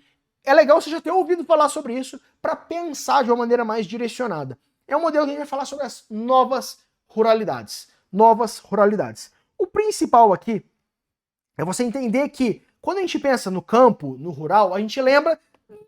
S1: É legal você já ter ouvido falar sobre isso para pensar de uma maneira mais direcionada. É um modelo que a gente vai falar sobre as novas ruralidades. Novas ruralidades. O principal aqui é você entender que quando a gente pensa no campo, no rural, a gente lembra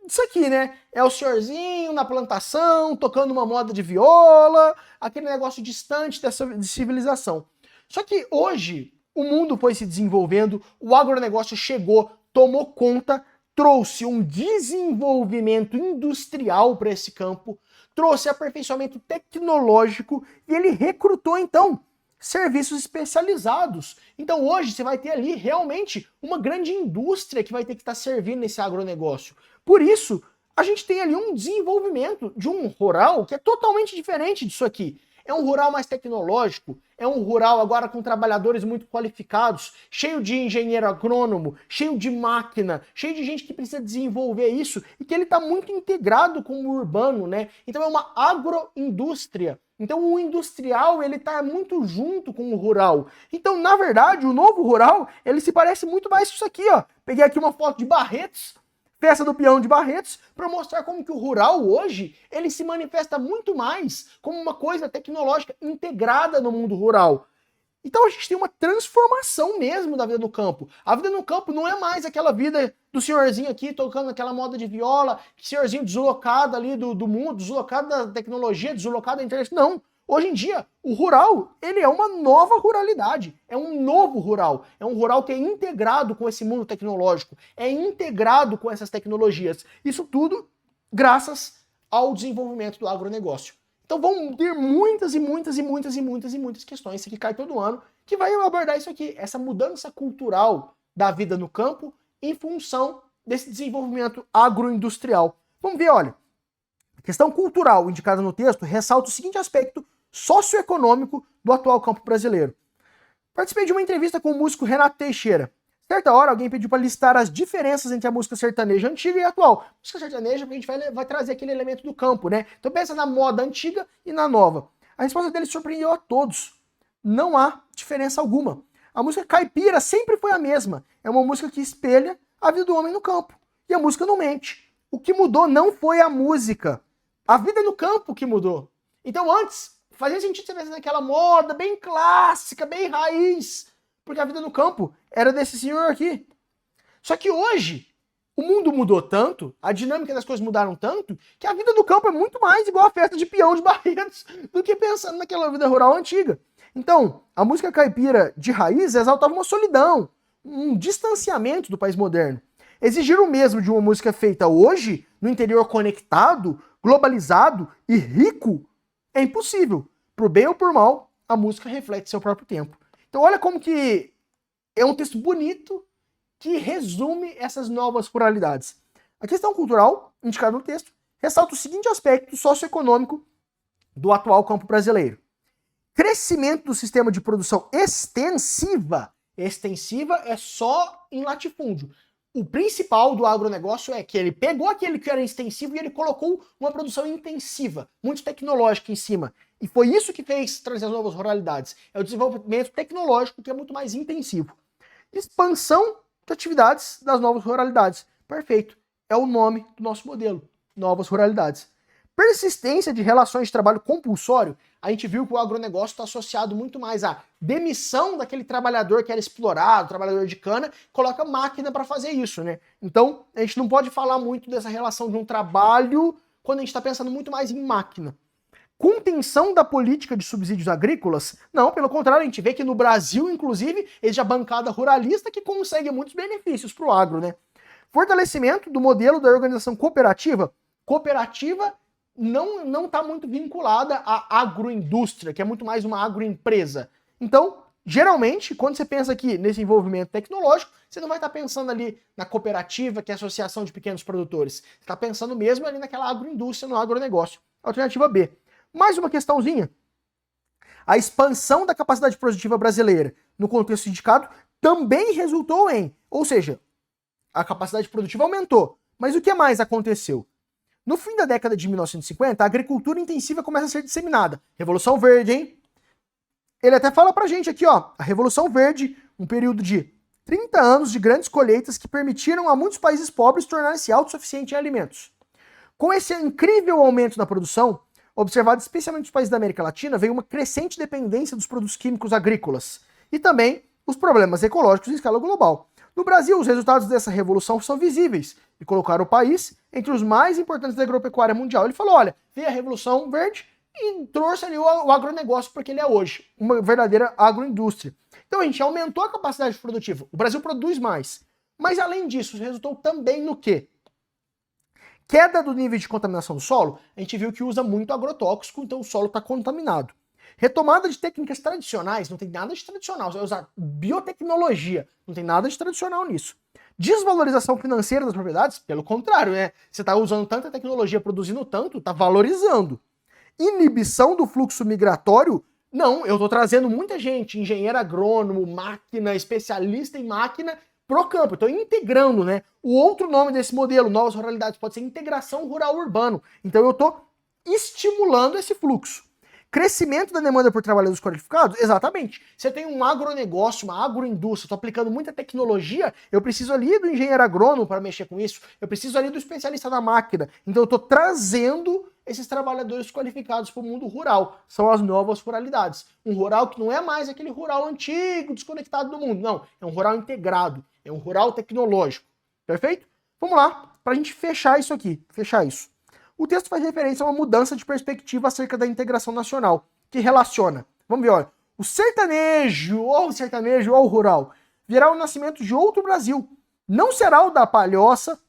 S1: disso aqui, né? É o senhorzinho na plantação, tocando uma moda de viola, aquele negócio distante dessa civilização. Só que hoje o mundo foi se desenvolvendo, o agronegócio chegou, tomou conta, trouxe um desenvolvimento industrial para esse campo, trouxe aperfeiçoamento tecnológico e ele recrutou então serviços especializados. Então hoje você vai ter ali realmente uma grande indústria que vai ter que estar servindo nesse agronegócio. Por isso, a gente tem ali um desenvolvimento de um rural que é totalmente diferente disso aqui. É um rural mais tecnológico, é um rural agora com trabalhadores muito qualificados, cheio de engenheiro agrônomo, cheio de máquina, cheio de gente que precisa desenvolver isso e que ele está muito integrado com o urbano, né? Então é uma agroindústria. Então o industrial, ele está muito junto com o rural. Então, na verdade, o novo rural, ele se parece muito mais com isso aqui, ó. Peguei aqui uma foto de Barretos, Festa do Peão de Barretos, para mostrar como que o rural hoje, ele se manifesta muito mais como uma coisa tecnológica integrada no mundo rural. Então a gente tem uma transformação mesmo da vida no campo. A vida no campo não é mais aquela vida do senhorzinho aqui tocando aquela moda de viola, senhorzinho deslocado ali do mundo, deslocado da tecnologia, deslocado da internet. Não. Hoje em dia, o rural, ele é uma nova ruralidade, é um novo rural, é um rural que é integrado com esse mundo tecnológico, é integrado com essas tecnologias. Isso tudo graças ao desenvolvimento do agronegócio. Então vão ter muitas questões, isso aqui cai todo ano, que vai abordar isso aqui, essa mudança cultural da vida no campo em função desse desenvolvimento agroindustrial. Vamos ver, olha, a questão cultural indicada no texto ressalta o seguinte aspecto socioeconômico do atual campo brasileiro. Participei de uma entrevista com o músico Renato Teixeira. Certa hora, alguém pediu para listar as diferenças entre a música sertaneja antiga e atual. Música sertaneja, a gente vai trazer aquele elemento do campo, né? Então pensa na moda antiga e na nova. A resposta dele surpreendeu a todos. Não há diferença alguma. A música caipira sempre foi a mesma. É uma música que espelha a vida do homem no campo. E a música não mente. O que mudou não foi a música. A vida no campo que mudou. Então antes, fazia sentido você pensar naquela moda bem clássica, bem raiz, porque a vida no campo era desse senhor aqui. Só que hoje, o mundo mudou tanto, a dinâmica das coisas mudaram tanto, que a vida do campo é muito mais igual a festa de peão de Barretos do que pensando naquela vida rural antiga. Então, a música caipira de raiz exaltava uma solidão, um distanciamento do país moderno. Exigir o mesmo de uma música feita hoje, no interior conectado, globalizado e rico, é impossível. Por bem ou por mal, a música reflete seu próprio tempo. Então olha como que é um texto bonito que resume essas novas ruralidades. A questão cultural, indicada no texto, ressalta o seguinte aspecto socioeconômico do atual campo brasileiro. Crescimento do sistema de produção extensiva. Extensiva é só em latifúndio. O principal do agronegócio é que ele pegou aquele que era extensivo e ele colocou uma produção intensiva, muito tecnológica em cima. E foi isso que fez trazer as novas ruralidades. É o desenvolvimento tecnológico que é muito mais intensivo. Expansão de atividades das novas ruralidades. Perfeito. É o nome do nosso modelo. Novas ruralidades. Persistência de relações de trabalho compulsório. A gente viu que o agronegócio está associado muito mais à demissão daquele trabalhador que era explorado, trabalhador de cana, coloca máquina para fazer isso, né? Então, a gente não pode falar muito dessa relação de um trabalho quando a gente está pensando muito mais em máquina. Contenção da política de subsídios agrícolas? Não, pelo contrário, a gente vê que no Brasil, inclusive, existe a bancada ruralista que consegue muitos benefícios para o agro, né? Fortalecimento do modelo da organização cooperativa. Cooperativa não está muito vinculada à agroindústria, que é muito mais uma agroempresa. Então, geralmente, quando você pensa aqui nesse envolvimento tecnológico, você não vai estar pensando ali na cooperativa, que é a associação de pequenos produtores. Você está pensando mesmo ali naquela agroindústria, no agronegócio. Alternativa B. Mais uma questãozinha. A expansão da capacidade produtiva brasileira no contexto indicado também resultou em, ou seja, a capacidade produtiva aumentou. Mas o que mais aconteceu? No fim da década de 1950, a agricultura intensiva começa a ser disseminada. Revolução Verde, hein? Ele até fala pra gente aqui, ó, a Revolução Verde, um período de 30 anos de grandes colheitas que permitiram a muitos países pobres tornarem-se autossuficientes em alimentos. Com esse incrível aumento na produção, observado especialmente nos países da América Latina, veio uma crescente dependência dos produtos químicos agrícolas e também os problemas ecológicos em escala global. No Brasil, os resultados dessa revolução são visíveis e colocaram o país entre os mais importantes da agropecuária mundial. Ele falou, olha, veio a Revolução Verde e trouxe ali o agronegócio para que ele é hoje, uma verdadeira agroindústria. Então a gente aumentou a capacidade produtiva, o Brasil produz mais. Mas além disso, resultou também no quê? Queda do nível de contaminação do solo, a gente viu que usa muito agrotóxico, então o solo está contaminado. Retomada de técnicas tradicionais, não tem nada de tradicional, você vai usar biotecnologia, não tem nada de tradicional nisso. Desvalorização financeira das propriedades, pelo contrário, né? Você está usando tanta tecnologia, produzindo tanto, está valorizando. Inibição do fluxo migratório, não, eu estou trazendo muita gente, engenheiro agrônomo, máquina, especialista em máquina, pro campo, estou integrando, né? O outro nome desse modelo, novas ruralidades, pode ser integração rural-urbano. Então eu estou estimulando esse fluxo. Crescimento da demanda por trabalhadores qualificados? Exatamente. Você tem um agronegócio, uma agroindústria, estou aplicando muita tecnologia, eu preciso ali do engenheiro agrônomo para mexer com isso, eu preciso ali do especialista da máquina. Então eu estou trazendo esses trabalhadores qualificados para o mundo rural. São as novas ruralidades. Um rural que não é mais aquele rural antigo, desconectado do mundo. Não, é um rural integrado, é um rural tecnológico. Perfeito? Vamos lá, para a gente fechar isso aqui, fechar isso. O texto faz referência a uma mudança de perspectiva acerca da integração nacional, que relaciona, vamos ver, olha, o sertanejo ou o rural, virá o nascimento de outro Brasil. Não será o da palhoça,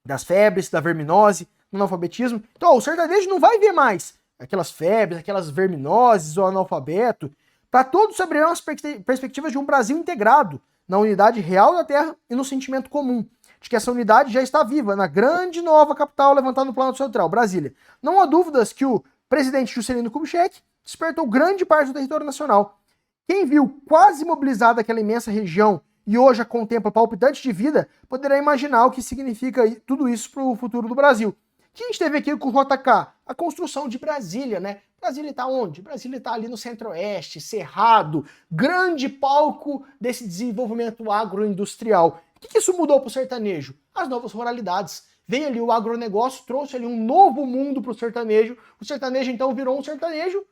S1: das febres, da verminose, do analfabetismo. Então, o sertanejo não vai ver mais aquelas febres, aquelas verminoses ou analfabeto. Para todos se abrirão as perspectivas de um Brasil integrado, na unidade real da terra e no sentimento comum de que essa unidade já está viva na grande nova capital levantada no Planalto Central, Brasília. Não há dúvidas que o presidente Juscelino Kubitschek despertou grande parte do território nacional. Quem viu quase mobilizada aquela imensa região e hoje a contempla palpitante de vida, poderá imaginar o que significa tudo isso para o futuro do Brasil. Que a gente teve aqui com o JK? A construção de Brasília, né? Brasília está onde? Brasília está ali no Centro-Oeste, Cerrado, grande palco desse desenvolvimento agroindustrial. O que isso mudou para o sertanejo? As novas ruralidades. Veio ali o agronegócio, trouxe ali um novo mundo para o sertanejo. O sertanejo, então, virou um sertanejo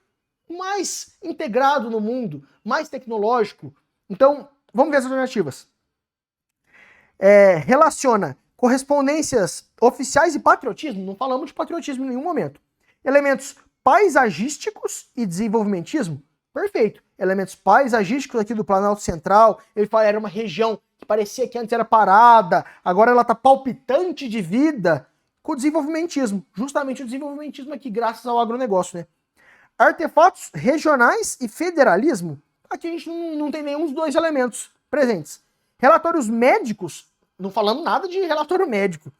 S1: mais integrado no mundo, mais tecnológico. Então, vamos ver as alternativas. Relaciona correspondências oficiais e patriotismo. Não falamos de patriotismo em nenhum momento. Elementos paisagísticos e desenvolvimentismo. Perfeito. Elementos paisagísticos aqui do Planalto Central. Ele fala, era uma região que parecia que antes era parada, agora ela está palpitante de vida, com o desenvolvimentismo. Justamente o desenvolvimentismo aqui, graças ao agronegócio, né? Artefatos regionais e federalismo. Aqui a gente não tem nenhum dos dois elementos presentes. Relatórios médicos, não falando nada de relatório médico.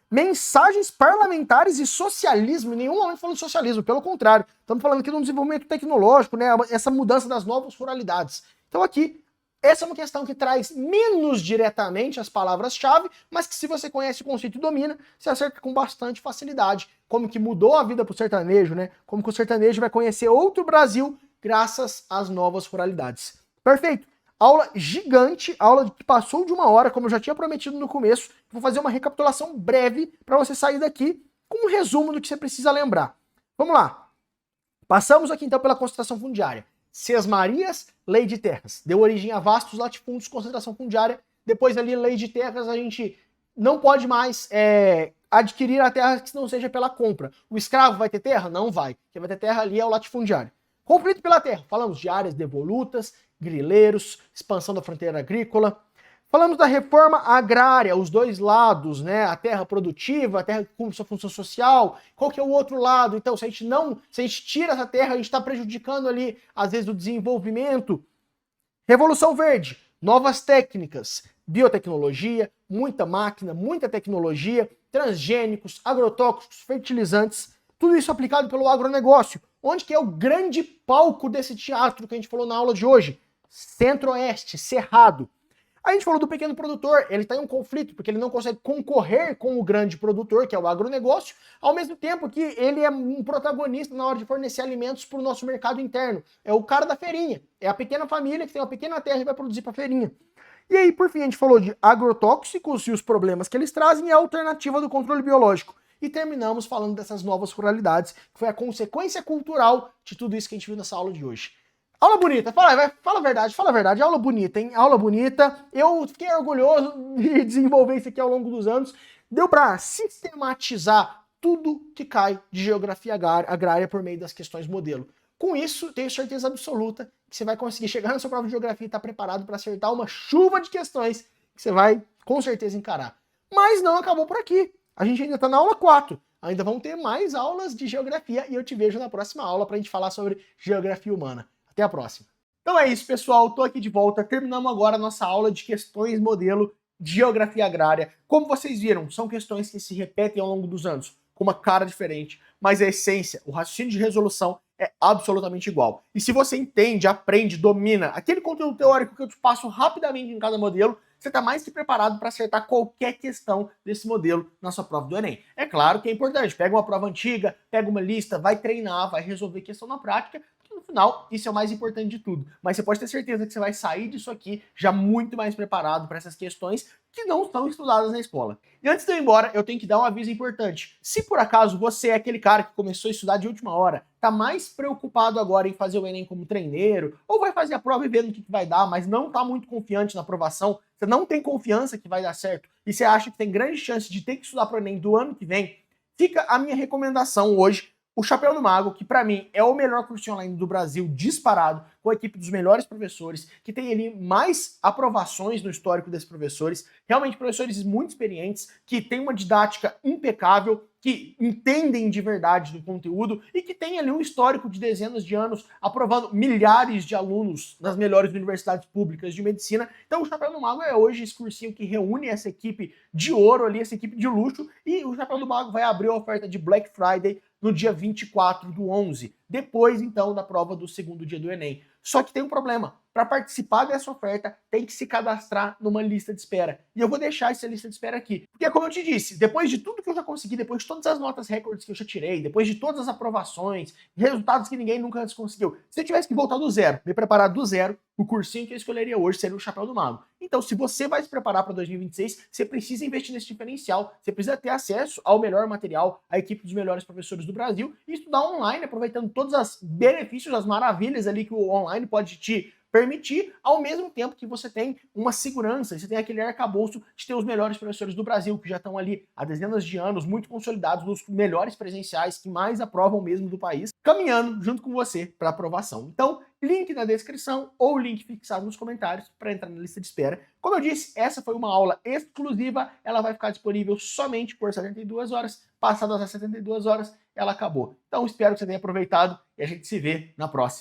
S1: Mensagens parlamentares e socialismo, em nenhum momento falando de socialismo, pelo contrário, estamos falando aqui de um desenvolvimento tecnológico, né? Essa mudança das novas ruralidades. Então aqui, essa é uma questão que traz menos diretamente as palavras-chave, mas que se você conhece o conceito e domina, você acerta com bastante facilidade. Como que mudou a vida para o sertanejo, né? Como que o sertanejo vai conhecer outro Brasil graças às novas ruralidades. Perfeito. Aula gigante, aula que passou de 1 hora, como eu já tinha prometido no começo. Vou fazer uma recapitulação breve para você sair daqui com um resumo do que você precisa lembrar. Vamos lá. Passamos aqui então pela concentração fundiária. Sesmarias, lei de terras. Deu origem a vastos latifúndios, concentração fundiária. Depois ali, lei de terras, a gente não pode mais adquirir a terra que não seja pela compra. O escravo vai ter terra? Não vai. Quem vai ter terra ali é o latifundiário. Conflito pela terra. Falamos de áreas devolutas, grileiros, expansão da fronteira agrícola. Falamos da reforma agrária, os dois lados, né? A terra produtiva, a terra com sua função social, qual que é o outro lado? Então, se a gente tira essa terra, a gente está prejudicando ali, às vezes, o desenvolvimento. Revolução Verde, novas técnicas, biotecnologia, muita máquina, muita tecnologia, transgênicos, agrotóxicos, fertilizantes, tudo isso aplicado pelo agronegócio. Onde que é o grande palco desse teatro que a gente falou na aula de hoje? Centro-Oeste, Cerrado. A gente falou do pequeno produtor, ele está em um conflito, porque ele não consegue concorrer com o grande produtor, que é o agronegócio, ao mesmo tempo que ele é um protagonista na hora de fornecer alimentos para o nosso mercado interno. É o cara da feirinha, é a pequena família que tem uma pequena terra e vai produzir para a feirinha. E aí, por fim, a gente falou de agrotóxicos e os problemas que eles trazem e a alternativa do controle biológico. E terminamos falando dessas novas ruralidades, que foi a consequência cultural de tudo isso que a gente viu nessa aula de hoje. Aula bonita, fala a verdade, aula bonita, hein? Aula bonita. Eu fiquei orgulhoso de desenvolver isso aqui ao longo dos anos. Deu para sistematizar tudo que cai de geografia agrária por meio das questões modelo. Com isso, tenho certeza absoluta que você vai conseguir chegar na sua prova de geografia e estar preparado para acertar uma chuva de questões que você vai, com certeza, encarar. Mas não acabou por aqui. A gente ainda está na aula 4. Ainda vão ter mais aulas de geografia e eu te vejo na próxima aula para a gente falar sobre geografia humana. Até a próxima. Então é isso, pessoal. Estou aqui de volta. Terminamos agora a nossa aula de questões modelo de geografia agrária. Como vocês viram, são questões que se repetem ao longo dos anos, com uma cara diferente, mas a essência, o raciocínio de resolução é absolutamente igual. E se você entende, aprende, domina aquele conteúdo teórico que eu te passo rapidamente em cada modelo, você está mais que preparado para acertar qualquer questão desse modelo na sua prova do Enem. É claro que é importante, pega uma prova antiga, pega uma lista, vai treinar, vai resolver questão na prática, no final, isso é o mais importante de tudo. Mas você pode ter certeza que você vai sair disso aqui já muito mais preparado para essas questões que não estão estudadas na escola. E antes de eu ir embora, eu tenho que dar um aviso importante. Se por acaso você é aquele cara que começou a estudar de última hora, tá mais preocupado agora em fazer o Enem como treineiro, ou vai fazer a prova e ver no que vai dar, mas não tá muito confiante na aprovação, você não tem confiança que vai dar certo, e você acha que tem grande chance de ter que estudar para o Enem do ano que vem, fica a minha recomendação hoje. O Chapéu do Mago, que para mim é o melhor curso online do Brasil disparado, com a equipe dos melhores professores, que tem ali mais aprovações no histórico desses professores, realmente professores muito experientes, que têm uma didática impecável, que entendem de verdade do conteúdo e que tem ali um histórico de dezenas de anos aprovando milhares de alunos nas melhores universidades públicas de medicina. Então o Chapéu do Mago é hoje esse cursinho que reúne essa equipe de ouro ali, essa equipe de luxo, e o Chapéu do Mago vai abrir a oferta de Black Friday no dia 24/11, depois então da prova do segundo dia do Enem. Só que tem um problema. Para participar dessa oferta, tem que se cadastrar numa lista de espera. E eu vou deixar essa lista de espera aqui. Porque, como eu te disse, depois de tudo que eu já consegui, depois de todas as notas recordes que eu já tirei, depois de todas as aprovações, resultados que ninguém nunca antes conseguiu, se eu tivesse que voltar do zero, me preparar do zero, o cursinho que eu escolheria hoje seria o Chapéu do Mago. Então, se você vai se preparar para 2026, você precisa investir nesse diferencial, você precisa ter acesso ao melhor material, à equipe dos melhores professores do Brasil e estudar online, aproveitando todos os benefícios, as maravilhas ali que o online pode te permitir, ao mesmo tempo que você tem uma segurança, você tem aquele arcabouço de ter os melhores professores do Brasil, que já estão ali há dezenas de anos, muito consolidados, nos melhores presenciais, que mais aprovam mesmo do país, caminhando junto com você para aprovação. Então, link na descrição ou link fixado nos comentários para entrar na lista de espera. Como eu disse, essa foi uma aula exclusiva, ela vai ficar disponível somente por 72 horas, passadas as 72 horas, ela acabou. Então, espero que você tenha aproveitado e a gente se vê na próxima.